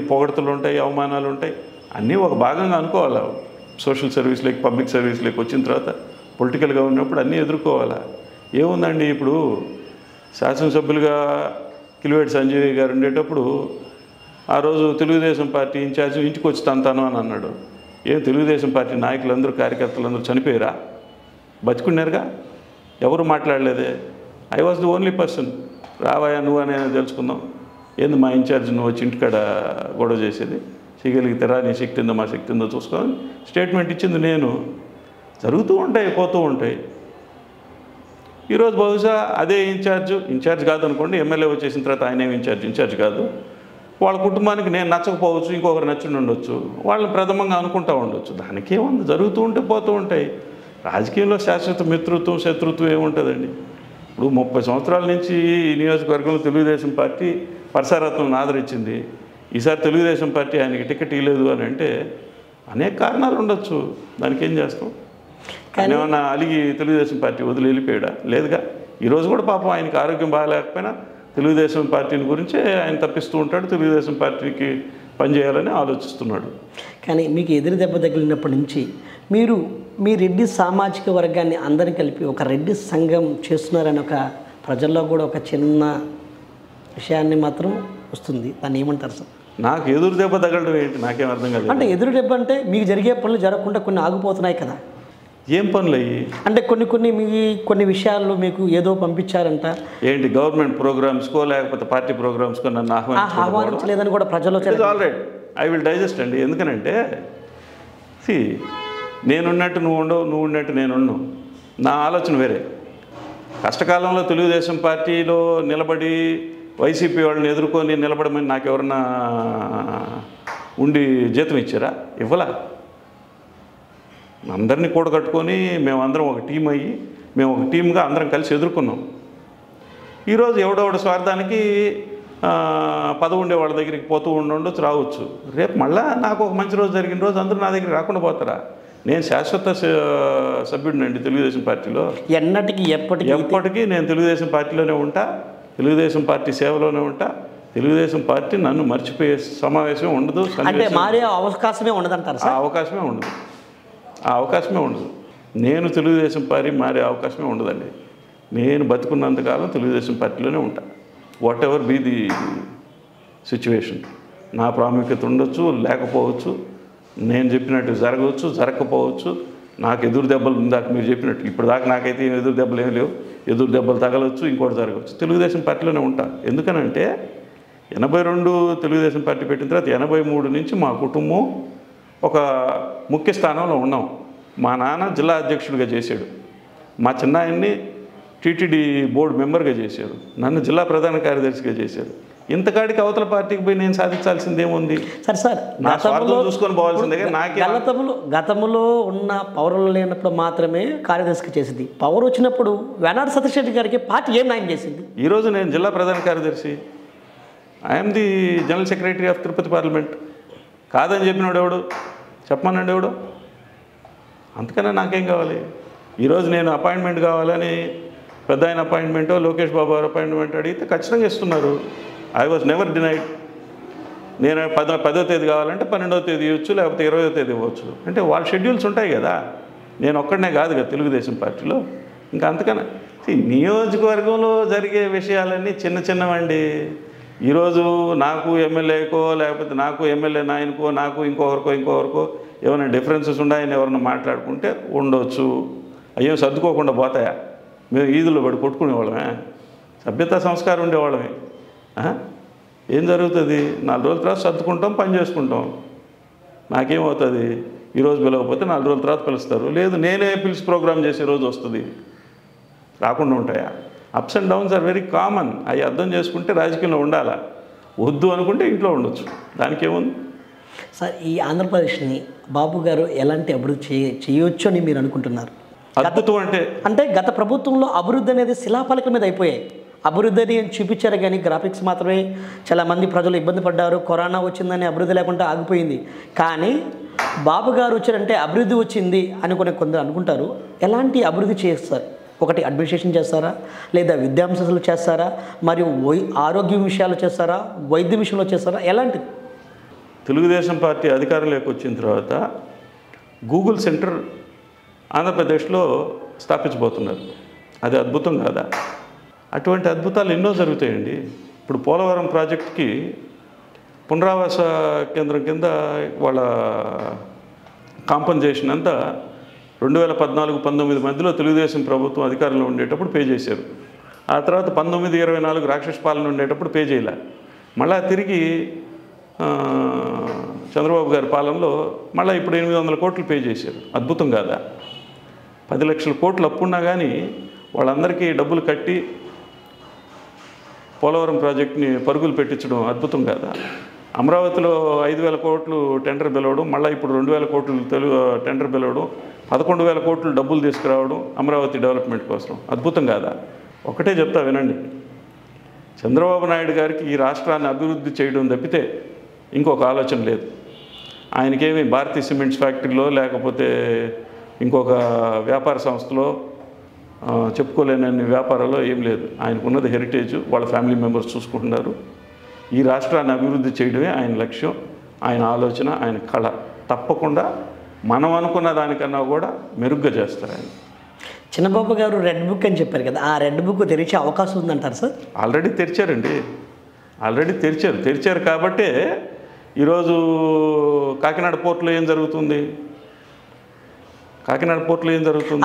పొగడతలు ఉంటాయి, అవమానాలు ఉంటాయి, అన్నీ ఒక భాగంగా అనుకోవాలా. సోషల్ సర్వీస్లోకి, పబ్లిక్ సర్వీస్లోకి వచ్చిన తర్వాత పొలిటికల్గా ఉన్నప్పుడు అన్నీ ఎదుర్కోవాలా. ఏముందండి, ఇప్పుడు శాసనసభ్యులుగా కిలివేటి సంజయ్ గారు ఉండేటప్పుడు ఆ రోజు తెలుగుదేశం పార్టీ ఇన్ఛార్జ్ ఇంటికి వచ్చి తంతాను అని అన్నాడు. తెలుగుదేశం పార్టీ నాయకులందరూ కార్యకర్తలందరూ చనిపోయారా? బతుకున్నారుగా, ఎవరు మాట్లాడలేదే. I was the only person. రావాయా నువ్వు అని తెలుసుకుందాం, ఏంది మా ఇన్ఛార్జ్ నువ్వు వచ్చి ఇంటికాడ గొడవ చేసేది, చేయగలిగితేరా, నీ శక్తి ఉందో మా శక్తి ఉందో చూసుకొని స్టేట్మెంట్ ఇచ్చింది నేను. జరుగుతూ ఉంటాయి, పోతూ ఉంటాయి. ఈరోజు బహుశా అదే ఇన్ఛార్జ్ కాదనుకోండి, ఎమ్మెల్యే వచ్చేసిన తర్వాత ఆయనేమి ఇన్ఛార్జ్ కాదు. వాళ్ళ కుటుంబానికి నేను నచ్చకపోవచ్చు, ఇంకొకరు నచ్చి ఉండొచ్చు, వాళ్ళని ప్రథమంగా అనుకుంటూ ఉండొచ్చు. దానికి ఏముంది, జరుగుతూ ఉంటే పోతూ ఉంటాయి. రాజకీయంలో శాశ్వత మిత్రుత్వం శత్రుత్వం ఏముంటుందండి. ఇప్పుడు 30 సంవత్సరాల నుంచి ఈ నియోజకవర్గంలో తెలుగుదేశం పార్టీ పరసారత్నం ఆదరించింది. ఈసారి తెలుగుదేశం పార్టీ ఆయనకి టికెట్ ఇవ్వలేదు అని అంటే అనేక కారణాలు ఉండొచ్చు. దానికి ఏం చేస్తాం? కానీ ఏమన్నా అలిగి తెలుగుదేశం పార్టీ వదిలి వెళ్ళిపోయాడా? లేదుగా. ఈరోజు కూడా పాపం ఆయనకి ఆరోగ్యం బాగాలేకపోయినా తెలుగుదేశం పార్టీని గురించే ఆయన తప్పిస్తూ ఉంటాడు, తెలుగుదేశం పార్టీకి పనిచేయాలని ఆలోచిస్తున్నాడు. కానీ మీకు ఎదురు దెబ్బ తగిలినప్పటి నుంచి మీరు మీ రెడ్డి సామాజిక వర్గాన్ని అందరినీ కలిపి ఒక రెడ్డి సంఘం చేస్తున్నారని ఒక ప్రజల్లో కూడా ఒక చిన్న విషయాన్ని మాత్రం వస్తుంది. దాన్ని ఏమంటారు సార్? నాకు ఎదురు దెబ్బ తగలడం ఏంటి, నాకేం అర్థం కాదు. అంటే ఎదురు దెబ్బ అంటే మీకు జరిగే పనులు జరగకుండా కొన్ని ఆగిపోతున్నాయి కదా. ఏం పనులు అయ్యి? అంటే కొన్ని విషయాల్లో మీకు ఏదో పంపించారంట. ఏంటి, గవర్నమెంట్ ప్రోగ్రామ్స్కో లేకపోతే పార్టీ ప్రోగ్రామ్స్కో నన్ను ఆహ్వానించలేదని కూడా ప్రజల్లో ఆల్రైట్ ఐ విల్ డైజెస్ట్ అండి. ఎందుకనంటే నేనున్నట్టు నువ్వు ఉండవు, నువ్వు ఉన్నట్టు నేను ఉండను. నా ఆలోచన వేరే. కష్టకాలంలో తెలుగుదేశం పార్టీలో నిలబడి వైసీపీ వాళ్ళని ఎదుర్కొని నిలబడమని నాకెవరన్నా ఉండి జీతం ఇచ్చారా? ఇవ్వలా. అందరినీ కూడగట్టుకొని మేమందరం ఒక టీం అయ్యి మేము ఒక టీమ్గా అందరం కలిసి ఎదుర్కొన్నాం. ఈరోజు ఎవడెవడ స్వార్థానికి పదవి ఉండే వాళ్ళ దగ్గరికి పోతూ ఉండొచ్చు, రావచ్చు. రేపు మళ్ళీ నాకు ఒక మంచి రోజు జరిగిన రోజు అందరూ నా దగ్గరికి రాకుండా పోతారా? నేను శాశ్వత సభ్యుడినండి తెలుగుదేశం పార్టీలో. ఎన్నటికి ఎప్పటికీ నేను తెలుగుదేశం పార్టీలోనే ఉంటా, తెలుగుదేశం పార్టీ సేవలోనే ఉంటా. తెలుగుదేశం పార్టీ నన్ను మర్చిపోయే సమావేశం ఉండదు, అంటే మారే అవకాశమే ఉండదంటారు. ఆ అవకాశమే ఉండదు, ఆ అవకాశమే ఉండదు. నేను తెలుగుదేశం పార్టీ మారే అవకాశమే ఉండదండి. నేను బతుకున్నంతకాలం తెలుగుదేశం పార్టీలోనే ఉంటా, whatever be the situation. నా ప్రాముఖ్యత ఉండొచ్చు, లేకపోవచ్చు, నేను చెప్పినట్టు జరగవచ్చు, జరగకపోవచ్చు. నాకు ఎదురు దెబ్బలు ఇందాక మీరు చెప్పినట్టు ఇప్పుడు దాకా నాకైతే ఎదురు దెబ్బలు ఏమి లేవు. ఎదురు దెబ్బలు తగలవచ్చు, ఇంకోటి జరగవచ్చు. తెలుగుదేశం పార్టీలోనే ఉంటా. ఎందుకనంటే 82 తెలుగుదేశం పార్టీ పెట్టిన తర్వాత 83 నుంచి మా కుటుంబం ఒక ముఖ్య స్థానంలో ఉన్నాం. మా నాన్న జిల్లా అధ్యక్షుడిగా చేశాడు, మా చిన్నాయన్ని టీటీడీ బోర్డు మెంబర్గా చేశారు, నన్ను జిల్లా ప్రధాన కార్యదర్శిగా చేశారు. ఇంతకాడికి అవతల పార్టీకి పోయి నేను సాధించాల్సింది ఏముంది? సార్ నా స్వార్థం చూసుకొని పోవాల్సిందే. నాకే గతంలో ఉన్న పౌరులు లేనప్పుడు మాత్రమే కార్యదర్శిగా చేసింది. పవర్ వచ్చినప్పుడు వేనాడు సతీష్ రెడ్డి గారికి పార్టీ ఏం న్యాయం చేసింది? ఈరోజు నేను జిల్లా ప్రధాన కార్యదర్శి, I'm the general secretary of Tirupati parliament. కాదని చెప్పినాడు ఎవడు? చెప్పమనండి ఎవడు? అంతకన్నా నాకేం కావాలి? ఈరోజు నేను అపాయింట్మెంట్ కావాలని పెద్ద ఆయన అపాయింట్మెంటో లోకేష్ బాబు గారు అపాయింట్మెంట్ అడిగితే ఖచ్చితంగా ఇస్తున్నారు. I was never denied. నేను 10వ తేదీ కావాలంటే 12వ తేదీ ఇవ్వచ్చు, లేకపోతే 20వ తేదీ ఇవ్వచ్చు. అంటే వాళ్ళ షెడ్యూల్స్ ఉంటాయి కదా. నేను ఒక్కడనే కాదు కదా తెలుగుదేశం పార్టీలో. ఇంకా అంతకన్నా నియోజకవర్గంలో జరిగే విషయాలన్నీ చిన్న చిన్నవండి. ఈరోజు నాకు ఎమ్మెల్యేకో, లేకపోతే నాకు ఎమ్మెల్యే నాయనకో, నాకు ఇంకొకరికో ఏమైనా డిఫరెన్సెస్ ఉన్నాయని ఎవరైనా మాట్లాడుకుంటే ఉండొచ్చు. అయ్యో సర్దుకోకుండా పోతాయా? మేము ఈదుల్లో పడి కొట్టుకునేవాళ్ళమే, సభ్యతా సంస్కారం ఉండేవాళ్ళమే. ఏం జరుగుతుంది? 4 రోజుల తర్వాత సర్దుకుంటాం, పని చేసుకుంటాం. నాకేమవుతుంది? ఈరోజు పిలవకపోతే 4 రోజుల తర్వాత పిలుస్తారు. లేదు నేనే పిలిచి ప్రోగ్రామ్ చేసే రోజు వస్తుంది. రాకుండా ఉంటాయా? Ups and downs are very common. అవి అర్థం చేసుకుంటే రాజకీయంలో ఉండాలా, వద్దు అనుకుంటే ఇంట్లో ఉండొచ్చు. దానికి ఏముంది? సార్, ఈ ఆంధ్రప్రదేశ్ని బాబు గారు ఎలాంటి అభివృద్ధి చేయొచ్చు అని మీరు అనుకుంటున్నారు? అద్భుతం అంటే గత ప్రభుత్వంలో అభివృద్ధి అనేది శిలాఫలకం మీద అయిపోయాయి. అభివృద్ధిని చూపించారు కానీ గ్రాఫిక్స్ మాత్రమే. చాలామంది ప్రజలు ఇబ్బంది పడ్డారు. కరోనా వచ్చిందని అభివృద్ధి లేకుండా ఆగిపోయింది. కానీ బాబు గారు వచ్చారంటే అభివృద్ధి వచ్చింది అని కొందరు అనుకుంటారు. ఎలాంటి అభివృద్ధి చేస్తారు? ఒకటి అడ్మినిస్ట్రేషన్ చేస్తారా, లేదా విద్యాంశాలు చేస్తారా, మరియు ఆరోగ్యం విషయాలు చేస్తారా, వైద్య విషయంలో చేస్తారా? ఎలాంటిది? తెలుగుదేశం పార్టీ అధికారంలోకి వచ్చిన తర్వాత గూగుల్ సెంటర్ ఆంధ్రప్రదేశ్లో స్థాపించబోతున్నారు. అది అద్భుతం కాదా? అటువంటి అద్భుతాలు ఎన్నో జరుగుతాయండి. ఇప్పుడు పోలవరం ప్రాజెక్టుకి పునరావాస కేంద్రం కింద వాళ్ళ కాంపన్సేషన్ అంతా 2014-19 మధ్యలో తెలుగుదేశం ప్రభుత్వం అధికారంలో ఉండేటప్పుడు పే చేశారు. ఆ తర్వాత 19-24 రాక్షస పాలన ఉండేటప్పుడు పే చేయలే. మళ్ళీ తిరిగి చంద్రబాబు గారి పాలనలో మళ్ళీ ఇప్పుడు 800 కోట్లు పే చేశారు. అద్భుతం కాదా? 10 లక్షల కోట్లు అప్పున్నా కానీ వాళ్ళందరికీ డబ్బులు కట్టి పోలవరం ప్రాజెక్టుని పరుగులు పెట్టించడం అద్భుతం కాదా? అమరావతిలో 5,000 కోట్లు టెండర్ పిలవడం, మళ్ళీ ఇప్పుడు 2,000 కోట్లు టెండర్ పిలవడం, 11,000 కోట్లు డబ్బులు తీసుకురావడం అమరావతి డెవలప్మెంట్ కోసం అద్భుతం కాదా? ఒకటే చెప్తా వినండి. చంద్రబాబు నాయుడు గారికి ఈ రాష్ట్రాన్ని అభివృద్ధి చేయడం తప్పితే ఇంకొక ఆలోచన లేదు. ఆయనకేమి భారతీయ సిమెంట్స్ ఫ్యాక్టరీలో లేకపోతే ఇంకొక వ్యాపార సంస్థలో చెప్పుకోలేనన్ని వ్యాపారాల్లో ఏం లేదు. ఆయనకున్నది హెరిటేజ్, వాళ్ళ ఫ్యామిలీ మెంబర్స్ చూసుకుంటున్నారు. ఈ రాష్ట్రాన్ని అభివృద్ధి చేయడమే ఆయన లక్ష్యం, ఆయన ఆలోచన, ఆయన కళ. తప్పకుండా మనం అనుకున్న దానికన్నా కూడా మెరుగ్గా చేస్తారు ఆయన. చిన్నబాబు గారు రెడ్ బుక్ అని చెప్పారు కదా, ఆ రెడ్ బుక్ తెరిచే అవకాశం ఉందంటారు సార్? ఆల్రెడీ తెరిచారండి, ఆల్రెడీ తెరిచారు కాబట్టే ఈరోజు కాకినాడ పోర్టులో ఏం జరుగుతుంది?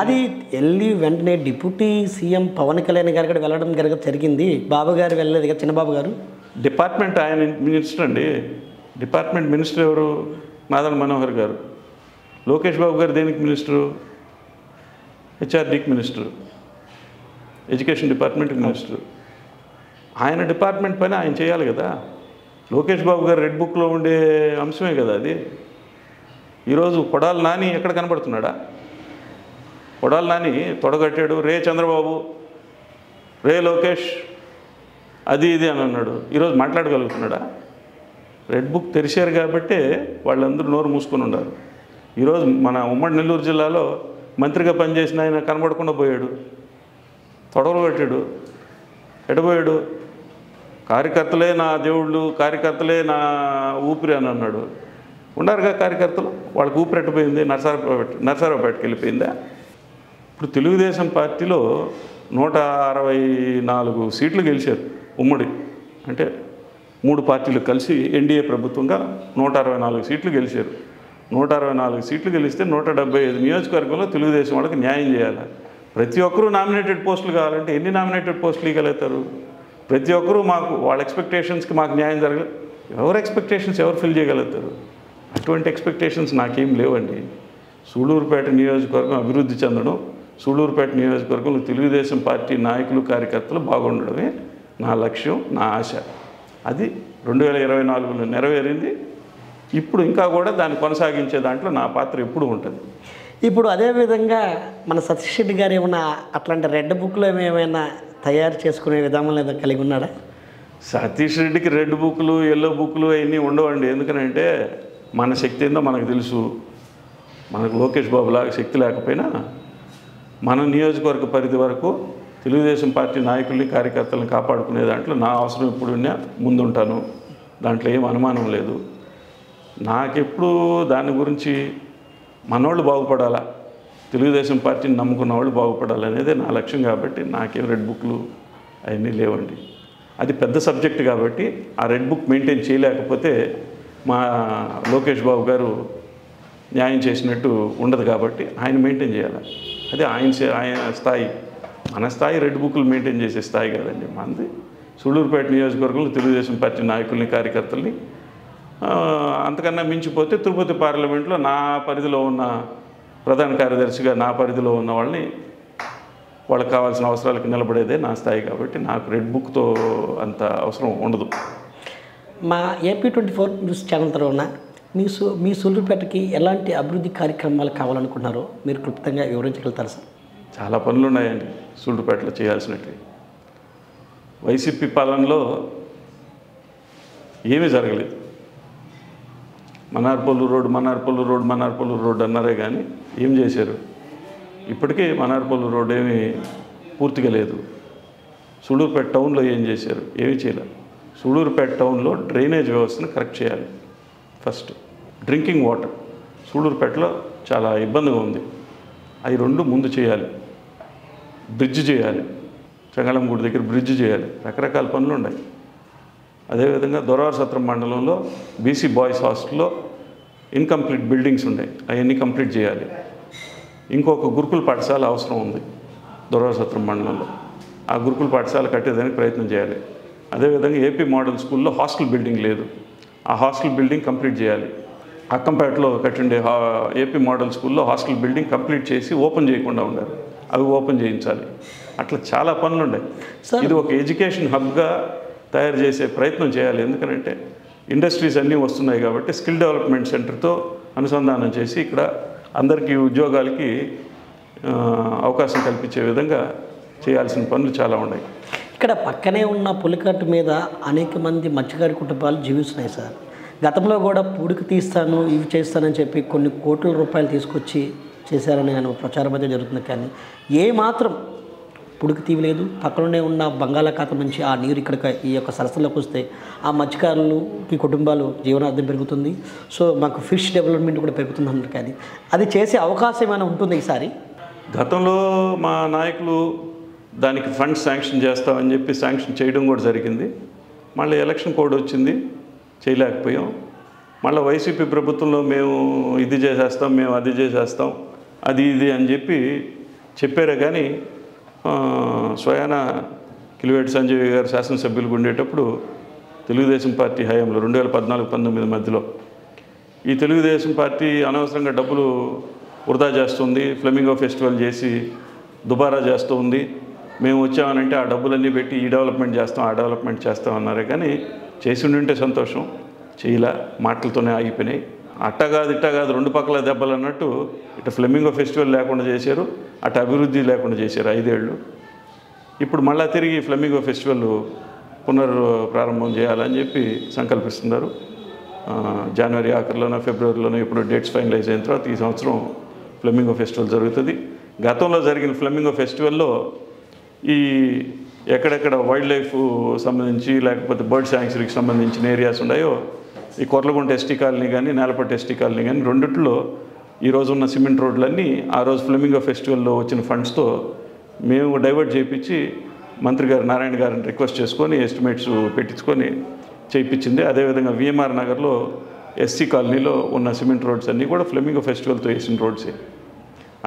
అది వెళ్ళి వెంటనే డిప్యూటీ సీఎం పవన్ కళ్యాణ్ గారు కూడా వెళ్ళడం జరిగింది. బాబు గారు వెళ్ళలేదు కదా, చిన్నబాబు గారు. డిపార్ట్మెంట్ ఆయన మినిస్టర్ అండి. డిపార్ట్మెంట్ మినిస్టర్ ఎవరు? నాదన్ మనోహర్ గారు. లోకేష్ బాబు గారు దేనికి మినిస్టరు? హెచ్ఆర్డీకి మినిస్టరు, ఎడ్యుకేషన్ డిపార్ట్మెంట్కి మినిస్టరు. ఆయన డిపార్ట్మెంట్ పైన ఆయన చేయాలి కదా. లోకేష్ బాబు గారు రెడ్ బుక్లో ఉండే అంశమే కదా అది. ఈరోజు కొడాలి నాని ఎక్కడ కనబడుతున్నాడా? కొడాలి నాని తొడగట్టాడు, రే చంద్రబాబు, రే లోకేష్, అది ఇది అని అన్నాడు. ఈరోజు మాట్లాడగలుగుతున్నాడా? రెడ్ బుక్ తెరిచారు కాబట్టే వాళ్ళందరూ నోరు మూసుకొని ఉన్నారు. ఈరోజు మన ఉమ్మడి నెల్లూరు జిల్లాలో మంత్రిగా పనిచేసిన ఆయన కనబడకుండా పోయాడు, తొడవలు పెట్టాడు. ఎడబోయాడు? కార్యకర్తలే నా దేవుళ్ళు, కార్యకర్తలే నా ఊపిరి అని అన్నాడు. ఉండారుగా కార్యకర్తలు, వాళ్ళకి ఊపిరి ఎట్టపోయింది? నరసరావుపేటకి వెళ్ళిపోయిందా? ఇప్పుడు తెలుగుదేశం పార్టీలో 164 సీట్లు గెలిచారు ఉమ్మడి, అంటే 3 పార్టీలు కలిసి ఎన్డీఏ ప్రభుత్వంగా 164 సీట్లు గెలిచారు. 164 సీట్లు గెలిస్తే 175 నియోజకవర్గంలో తెలుగుదేశం వాళ్ళకి న్యాయం చేయాలి. ప్రతి ఒక్కరూ నామినేటెడ్ పోస్టులు కావాలంటే ఎన్ని నామినేటెడ్ పోస్టులు ఇవ్వగలుగుతారు? ప్రతి ఒక్కరూ మాకు వాళ్ళ ఎక్స్పెక్టేషన్స్కి మాకు న్యాయం జరగదు. ఎవరు ఎక్స్పెక్టేషన్స్ ఎవరు ఫిల్ చేయగలుగుతారు? అటువంటి ఎక్స్పెక్టేషన్స్ నాకేం లేవండి. సూళ్ళూరుపేట నియోజకవర్గం అభివృద్ధి చెందడం, సూళ్ళూరుపేట నియోజకవర్గంలో తెలుగుదేశం పార్టీ నాయకులు కార్యకర్తలు బాగుండడమే నా లక్ష్యం, నా ఆశ. అది 2024లో నెరవేరింది. ఇప్పుడు ఇంకా కూడా దాన్ని కొనసాగించే దాంట్లో నా పాత్ర ఎప్పుడూ ఉంటుంది. ఇప్పుడు అదేవిధంగా మన సతీష్ రెడ్డి గారు ఏమైనా అట్లాంటి రెడ్ బుక్లో ఏమైనా తయారు చేసుకునే విధానం లేదా కలిగి ఉన్నాడా? సతీష్ రెడ్డికి రెడ్ బుక్లు, ఎల్లో బుక్లు అవన్నీ ఉండవండి. ఎందుకనంటే మన శక్తి ఏందో మనకు తెలుసు. మనకు లోకేష్ బాబు లాగా శక్తి లేకపోయినా మన నియోజకవర్గ పరిధి వరకు తెలుగుదేశం పార్టీ నాయకుల్ని కార్యకర్తలను కాపాడుకునే దాంట్లో నా అవసరం ఎప్పుడున్నా ముందుంటాను. దాంట్లో ఏం అనుమానం లేదు. నాకెప్పుడు దాని గురించి మనోళ్ళు బాగుపడాలా, తెలుగుదేశం పార్టీని నమ్ముకున్న వాళ్ళు బాగుపడాలనేదే నా లక్ష్యం. కాబట్టి నాకేం రెడ్ బుక్లు అవన్నీ లేవండి. అది పెద్ద సబ్జెక్ట్ కాబట్టి ఆ రెడ్ బుక్ మెయింటైన్ చేయలేకపోతే మా లోకేష్ బాబు గారు న్యాయం చేసినట్టు ఉండదు. కాబట్టి ఆయన మెయింటైన్ చేయాలి. అది ఆయన స్థాయి. మన స్థాయి రెడ్ బుక్లు మెయింటైన్ చేసే స్థాయి కాదండి. మనది సూళ్ళూరుపేట నియోజకవర్గంలో తెలుగుదేశం పార్టీ నాయకుల్ని కార్యకర్తల్ని, అంతకన్నా మించిపోతే తిరుపతి పార్లమెంట్లో నా పరిధిలో ఉన్న ప్రధాన కార్యదర్శిగా నా పరిధిలో ఉన్న వాళ్ళని వాళ్ళకి కావాల్సిన అవసరాలకు నిలబడేదే నా స్థాయి. కాబట్టి నాకు రెడ్ బుక్తో అంత అవసరం ఉండదు. మా ఏపీ 24 న్యూస్ ఛానల్ తరఫున మీ సూళ్ళూరుపేటకి ఎలాంటి అభివృద్ధి కార్యక్రమాలు కావాలనుకుంటున్నారో మీరు క్లుప్తంగా వివరించగలుగుతారు సార్? చాలా పనులు ఉన్నాయండి సూళ్ళూరుపేటలో చేయాల్సినవి. వైసీపీ పాలనలో ఏమీ జరగలేదు. మన్నార్పల్లి రోడ్ అన్నారే కానీ ఏం చేశారు? ఇప్పటికీ మన్నార్పల్లి రోడ్ ఏమీ పూర్తిగా లేదు. సూళ్ళూరుపేట టౌన్లో ఏం చేశారు? ఏమీ చేయలేదు. సూళ్ళూరుపేట టౌన్లో డ్రైనేజ్ వ్యవస్థను కరెక్ట్ చేయాలి. ఫస్ట్ డ్రింకింగ్ వాటర్ సూళ్ళూరుపేటలో చాలా ఇబ్బందిగా ఉంది. అవి 2 ముందు చేయాలి. బ్రిడ్జ్ చేయాలి, చెంగళం గుడి దగ్గర బ్రిడ్జ్ చేయాలి. రకరకాల పనులు ఉన్నాయి. అదేవిధంగా దొరవారసత్రం మండలంలో బీసీ బాయ్స్ హాస్టల్లో ఇన్కంప్లీట్ బిల్డింగ్స్ ఉన్నాయి, అవన్నీ కంప్లీట్ చేయాలి. ఇంకొక గురుకుల పాఠశాల అవసరం ఉంది దొరవారసత్రం మండలంలో. ఆ గురుకుల పాఠశాల కట్టేదానికి ప్రయత్నం చేయాలి. అదేవిధంగా ఏపీ మోడల్ స్కూల్లో హాస్టల్ బిల్డింగ్ లేదు, ఆ హాస్టల్ బిల్డింగ్ కంప్లీట్ చేయాలి. అక్కంపేటలో కట్టిండే ఏపీ మోడల్ స్కూల్లో హాస్టల్ బిల్డింగ్ కంప్లీట్ చేసి ఓపెన్ చేయకుండా ఉన్నారు, అవి ఓపెన్ చేయించాలి. అట్లా చాలా పనులు ఉన్నాయి. ఇది ఒక ఎడ్యుకేషన్ హబ్గా తయారు చేసే ప్రయత్నం చేయాలి. ఎందుకంటే ఇండస్ట్రీస్ అన్నీ వస్తున్నాయి కాబట్టి స్కిల్ డెవలప్మెంట్ సెంటర్తో అనుసంధానం చేసి ఇక్కడ అందరికీ ఉద్యోగాలకి అవకాశం కల్పించే విధంగా చేయాల్సిన పనులు చాలా ఉన్నాయి. ఇక్కడ పక్కనే ఉన్న పులికట్టు మీద అనేక మంది మత్స్యకారి కుటుంబాలు జీవిస్తున్నాయి సార్. గతంలో కూడా పూడికి తీస్తాను, ఇవి చేస్తానని చెప్పి కొన్ని కోట్ల రూపాయలు తీసుకొచ్చి చేశారని నేను ప్రచారం అయితే జరుగుతుంది. కానీ ఏమాత్రం పుడికి తీయలేదు. పక్కనే ఉన్న బంగాళాఖాతం నుంచి ఆ నీరు ఇక్కడ ఈ యొక్క సరస్సులోకి వస్తే ఆ మత్స్యకారులకి కుటుంబాలు జీవనార్థం పెరుగుతుంది. సో మాకు ఫిష్ డెవలప్మెంట్ కూడా పెరుగుతుంది అన్నారు. కానీ అది చేసే అవకాశం ఏమైనా ఉంటుంది ఈసారి? గతంలో మా నాయకులు దానికి ఫండ్స్ శాంక్షన్ చేస్తామని చెప్పి శాంక్షన్ చేయడం కూడా జరిగింది. మళ్ళీ ఎలక్షన్ కోడ్ వచ్చింది, చేయలేకపోయాం. మళ్ళీ వైసీపీ ప్రభుత్వంలో మేము ఇది చేసేస్తాం, మేము అది చేసేస్తాం, అది ఇది అని చెప్పి చెప్పారే. కానీ స్వయాన కిలివేటి సంజయ్ గారు శాసనసభ్యులు ఉండేటప్పుడు తెలుగుదేశం పార్టీ హయాంలో 2014-19 మధ్యలో ఈ తెలుగుదేశం పార్టీ అనవసరంగా డబ్బులు వృధా చేస్తుంది, ఫ్లెమింగో ఫెస్టివల్ చేసి దుబారా చేస్తూ ఉంది. మేము వచ్చామనంటే ఆ డబ్బులన్నీ పెట్టి ఈ డెవలప్మెంట్ చేస్తాం, ఆ డెవలప్మెంట్ చేస్తాం అన్నారే. కానీ చేసి ఉండింటే సంతోషం, చేయలే, మాటలతోనే ఆగిపోయినాయి. అట్టా కాదు ఇట్టా కాదు 2 పక్కల దెబ్బలు అన్నట్టు ఇటు ఫ్లెమింగో ఫెస్టివల్ లేకుండా చేశారు, అటు అభివృద్ధి లేకుండా చేశారు 5 ఏళ్ళు. ఇప్పుడు మళ్ళీ తిరిగి ఫ్లెమింగో ఫెస్టివల్ పునఃప్రారంభం చేయాలని చెప్పి సంకల్పిస్తున్నారు. జనవరి ఆఖరిలోనో ఫిబ్రవరిలోనో ఇప్పుడు డేట్స్ ఫైనలైజ్ అయిన తర్వాత ఈ సంవత్సరం ఫ్లెమింగో ఫెస్టివల్ జరుగుతుంది. గతంలో జరిగిన ఫ్లెమింగో ఫెస్టివల్లో ఈ ఎక్కడెక్కడ వైల్డ్ లైఫ్ సంబంధించి లేకపోతే బర్డ్ శాంక్చురీకి సంబంధించిన ఏరియాస్ ఉన్నాయో ఈ కొర్లగుంట ఎస్టీ కాలనీ కానీ నేలపట్టు ఎస్టీ కాలనీ కానీ రెండిట్లో ఈరోజు ఉన్న సిమెంట్ రోడ్లన్నీ ఆ రోజు ఫ్లెమింగో ఫెస్టివల్లో వచ్చిన ఫండ్స్తో మేము డైవర్ట్ చేయించి మంత్రి గారు నారాయణ గారిని రిక్వెస్ట్ చేసుకొని ఎస్టిమేట్స్ పెట్టించుకొని చేయించింది. అదేవిధంగా విఎంఆర్ నగర్లో ఎస్సీ కాలనీలో ఉన్న సిమెంట్ రోడ్స్ అన్నీ కూడా ఫ్లెమింగో ఫెస్టివల్తో వేసిన రోడ్సే.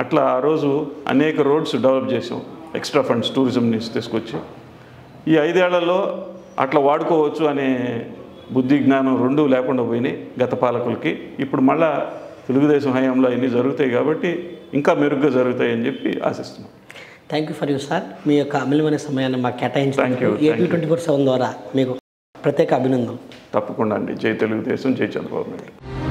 అట్లా ఆ రోజు అనేక రోడ్స్ డెవలప్ చేసాం ఎక్స్ట్రా ఫండ్స్ టూరిజం నుంచి తీసుకొచ్చి. ఈ 5 ఏళ్లలో అట్లా వాడుకోవచ్చు అనే బుద్ధి జ్ఞానం రెండూ లేకుండా పోయినాయి గత పాలకులకి. ఇప్పుడు మళ్ళా తెలుగుదేశం హయాంలో అన్నీ జరుగుతాయి కాబట్టి ఇంకా మెరుగ్గా జరుగుతాయని చెప్పి ఆశిస్తున్నాం. Thank you for you sir. మీ యొక్క అమూల్యమైన సమయాన్ని మాకు కేటాయించినందుకు ఏపీ 24/7 ద్వారా మీకు ప్రత్యేక అభినందనలు. తప్పకుండా అండి. జై తెలుగుదేశం, జై చంద్రబాబు నాయుడు.